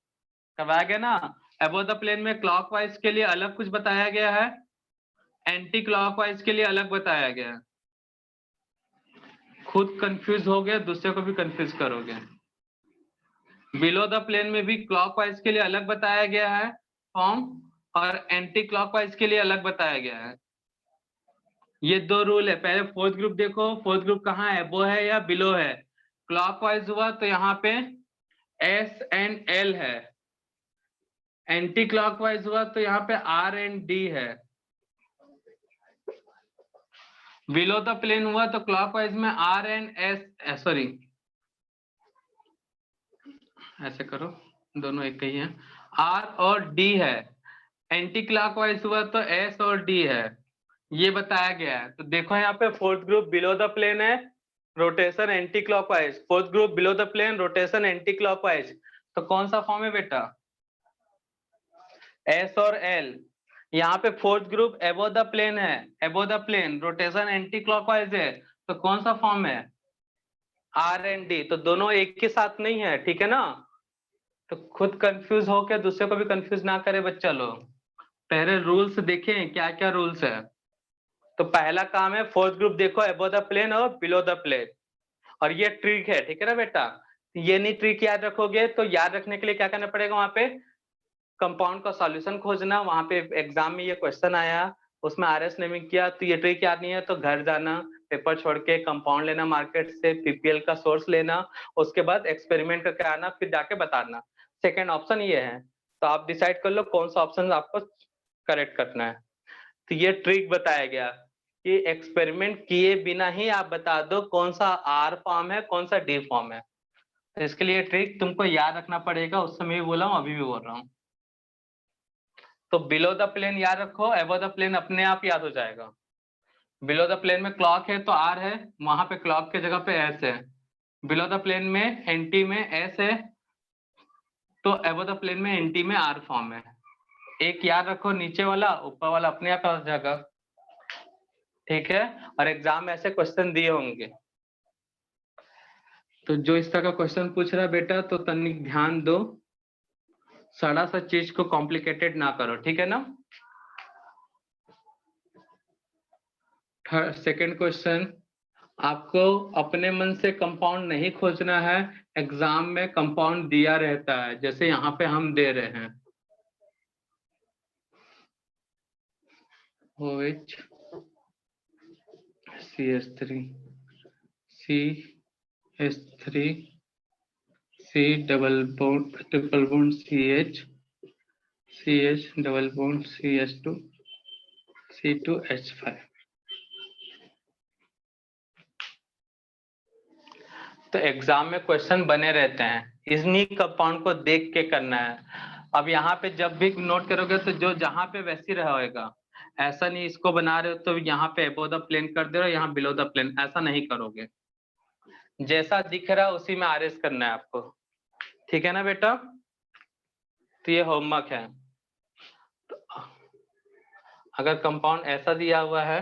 Speaker 1: करवाया गया ना। अबव द प्लेन में क्लॉकवाइज के लिए अलग कुछ बताया गया है, एंटी क्लॉकवाइज के लिए अलग बताया गया है। खुद कंफ्यूज हो गए, दूसरे को भी कंफ्यूज करोगे। बिलो द प्लेन में भी क्लॉकवाइज के लिए अलग बताया गया है फॉर्म, और एंटी क्लॉकवाइज के लिए अलग बताया गया है। ये दो रूल है। पहले फोर्थ ग्रुप देखो, फोर्थ ग्रुप कहाँ है, वो है या बिलो है। क्लॉकवाइज हुआ तो यहाँ पे एस एंड एल है, एंटी क्लॉकवाइज हुआ तो यहाँ पे आर एंड डी है। बिलो द प्लेन हुआ तो क्लॉकवाइज में आर एंड एस, सॉरी ऐसे करो, दोनों एक ही है, आर और डी है। एंटी क्लॉकवाइज हुआ तो एस और डी है, ये बताया गया है। तो देखो यहाँ पे fourth group below the plane है, rotation anti clockwise, fourth group below the plane, rotation anti clockwise. तो कौन सा फॉर्म है बेटा, एस और एल। यहाँ पे fourth group above the plane है, above the plane, rotation anti clockwise है, तो कौन सा फॉर्म है, आर एंड डी। तो दोनों एक के साथ नहीं है, ठीक है ना। तो खुद कंफ्यूज होकर दूसरे को भी कंफ्यूज ना करे बच्चा लोग। पहले रूल्स देखें क्या क्या रूल्स है। तो पहला काम है फोर्थ ग्रुप देखो अबव द प्लेन और बिलो द प्लेन, और ये ट्रिक है, ठीक है ना बेटा। ये नहीं ट्रिक याद रखोगे तो याद रखने के लिए क्या करना पड़ेगा, वहां पे कंपाउंड का सॉल्यूशन खोजना, वहां पे एग्जाम में ये क्वेश्चन आया, उसमें आरएस नेमिंग किया, तो ये ट्रिक याद नहीं है तो घर जाना, पेपर छोड़ के कंपाउंड लेना मार्केट से, पीपीएल का सोर्स लेना, उसके बाद एक्सपेरिमेंट करके आना, फिर जाके बताना। सेकेंड ऑप्शन ये है, तो आप डिसाइड कर लो कौन सा ऑप्शन आपको करेक्ट करना है। तो ये ट्रिक बताया गया कि एक्सपेरिमेंट किए बिना ही आप बता दो कौन सा आर फॉर्म है कौन सा डी फॉर्म है। तो इसके लिए ट्रिक तुमको याद रखना पड़ेगा, उस समय भी बोला हूँ अभी भी बोल रहा हूँ। तो बिलो द प्लेन याद रखो, अबव द प्लेन अपने आप याद हो जाएगा। बिलो द प्लेन में क्लॉक है तो आर है, वहां पे क्लॉक के जगह पे एस है। बिलो द प्लेन में एंटी में एस है, तो अबव द प्लेन में एंटी में आर फॉर्म है। एक याद रखो, नीचे वाला ऊपर वाला अपने आप आ जाएगा, ठीक है। और एग्जाम में ऐसे क्वेश्चन दिए होंगे, तो जो इस तरह का क्वेश्चन पूछ रहा है बेटा तो तनिक ध्यान दो, सारा सा चीज को कॉम्प्लिकेटेड ना करो, ठीक है ना। सेकंड क्वेश्चन, आपको अपने मन से कंपाउंड नहीं खोजना है, एग्जाम में कंपाउंड दिया रहता है, जैसे यहाँ पे हम दे रहे हैं OH CH3 CH3 C double bond triple bond CH CH double bond CH2 C2H5। तो एग्जाम में क्वेश्चन बने रहते हैं, इन्हीं कंपाउंड को देख के करना है। अब यहाँ पे जब भी नोट करोगे तो जो जहाँ पे वैसी रहेगा, ऐसा नहीं इसको बना रहे हो तो यहाँ पे अबव द प्लेन कर दे रहे हो, यहाँ बिलो द प्लेन, ऐसा नहीं करोगे। जैसा दिख रहा है उसी में आरएस करना है आपको, ठीक है ना बेटा। तो ये होमवर्क है। तो अगर कंपाउंड ऐसा दिया हुआ है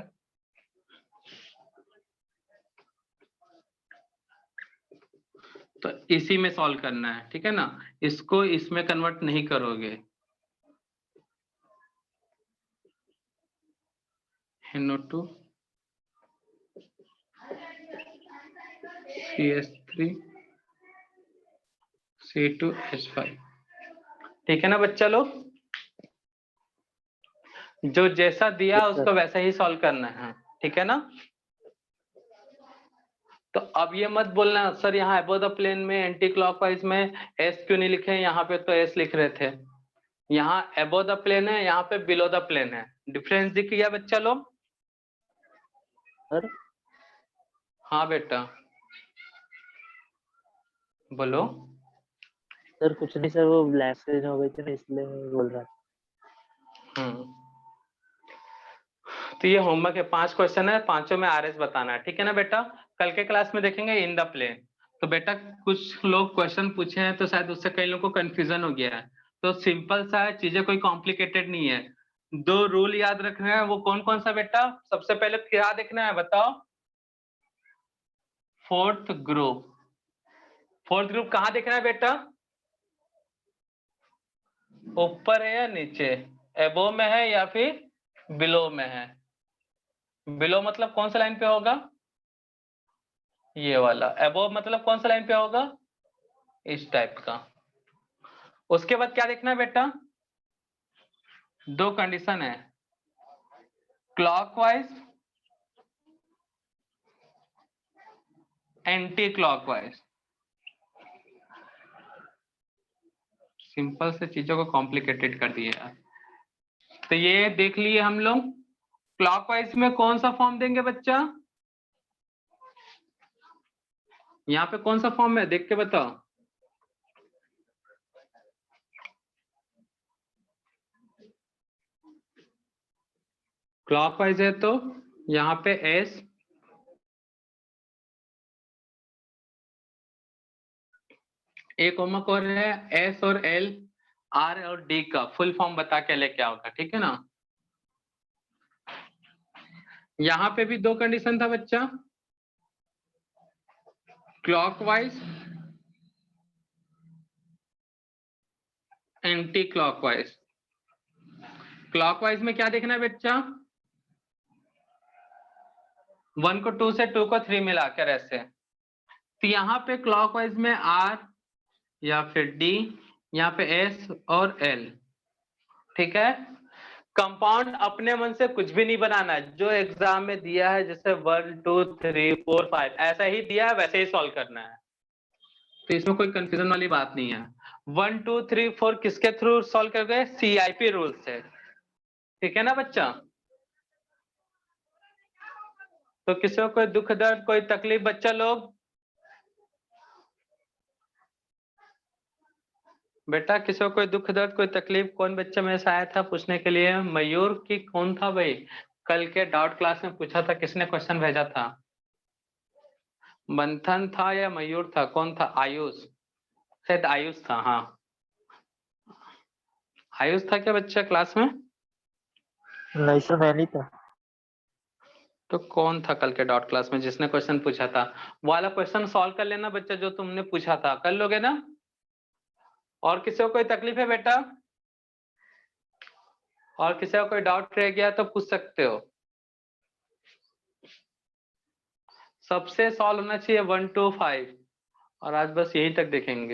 Speaker 1: तो इसी में सॉल्व करना है, ठीक है ना, इसको इसमें कन्वर्ट नहीं करोगे। NO2 CH3 C2H5, ठीक है ना बच्चा लोग। जो जैसा दिया उसको वैसा ही सॉल्व करना है, ठीक है ना। तो अब ये मत बोलना सर यहाँ अबव द प्लेन में एंटी क्लॉकवाइज में एस क्यों नहीं लिखे, यहाँ पे तो एस लिख रहे थे। यहाँ अबव द प्लेन है, यहाँ पे बिलो द प्लेन है, डिफरेंस दिख गया बच्चा लोग।
Speaker 2: सर
Speaker 1: हाँ बेटा बोलो।
Speaker 2: सर कुछ नहीं सर, वो ब्लैक स्क्रीन हो गई थी ना, इसलिए मैं बोल रहा था।
Speaker 1: तो ये होमवर्क है, 5 क्वेश्चन है, पांचों में आरएस बताना है, ठीक है ना बेटा। कल के क्लास में देखेंगे इन द प्लेन। तो बेटा कुछ लोग क्वेश्चन पूछे हैं तो शायद उससे कई लोगों को कंफ्यूजन हो गया है। तो सिंपल सा है, चीजें कोई कॉम्प्लिकेटेड नहीं है। 2 रूल याद रखना है, वो कौन कौन सा बेटा? सबसे पहले क्या देखना है बताओ? Fourth group. फोर्थ ग्रुप कहाँ देखना है बेटा? ऊपर है या नीचे? एबो में है या फिर बिलो में है? बिलो मतलब कौन सा लाइन पे होगा? ये वाला। एबो मतलब कौन सा लाइन पे होगा? इस टाइप का। उसके बाद क्या देखना है बेटा? 2 कंडीशन है, क्लॉकवाइज, एंटी क्लॉकवाइज। सिंपल से चीजों को कॉम्प्लिकेटेड कर दिए यार। तो ये देख लिए हम लोग। क्लॉकवाइज में कौन सा फॉर्म देंगे बच्चा? यहाँ पे कौन सा फॉर्म है देख के बताओ। क्लॉकवाइज है तो यहाँ पे एस, एक होमवर्क और है, एस और एल, आर और डी का फुल फॉर्म बता के लेके आओगे, ठीक है ना। यहाँ पे भी 2 कंडीशन था बच्चा, क्लॉकवाइज, एंटी क्लॉकवाइज। क्लॉकवाइज में क्या देखना है बच्चा? 1 को 2 से 2 को 3 मिलाकर ऐसे। तो यहाँ पे क्लॉकवाइज में आर या फिर डी, यहाँ पे एस और एल, ठीक है। कंपाउंड अपने मन से कुछ भी नहीं बनाना है, जो एग्जाम में दिया है जैसे 1 2 3 4 5 ऐसा ही दिया है वैसे ही सॉल्व करना है। तो इसमें कोई कंफ्यूजन वाली बात नहीं है। 1 2 3 4 किसके थ्रू सॉल्व कर गए? CIP रूल से, ठीक है ना बच्चा। तो किसी को कोई दुख दर्द कोई तकलीफ बच्चा लोग? बेटा किसी को कोई दुख दर्द कोई तकलीफ? कौन बच्चा मेरे से आया था पूछने के लिए? मयूर की कौन था भाई? कल के डाउट क्लास में पूछा था, किसने क्वेश्चन भेजा था? मंथन था या मयूर था? कौन था? आयुष, शायद आयुष था। हाँ आयुष था क्या बच्चा क्लास में?
Speaker 2: नहीं सर, मैं नहीं था।
Speaker 1: तो कौन था कल के डाउट क्लास में जिसने क्वेश्चन पूछा था? वाला क्वेश्चन सॉल्व कर लेना बच्चा जो तुमने पूछा था, कर लोगे ना। और किसी को कोई तकलीफ है बेटा? और किसी को कोई डाउट रह गया तो पूछ सकते हो। सबसे सॉल्व होना चाहिए 1 to 5 और आज बस यही तक देखेंगे।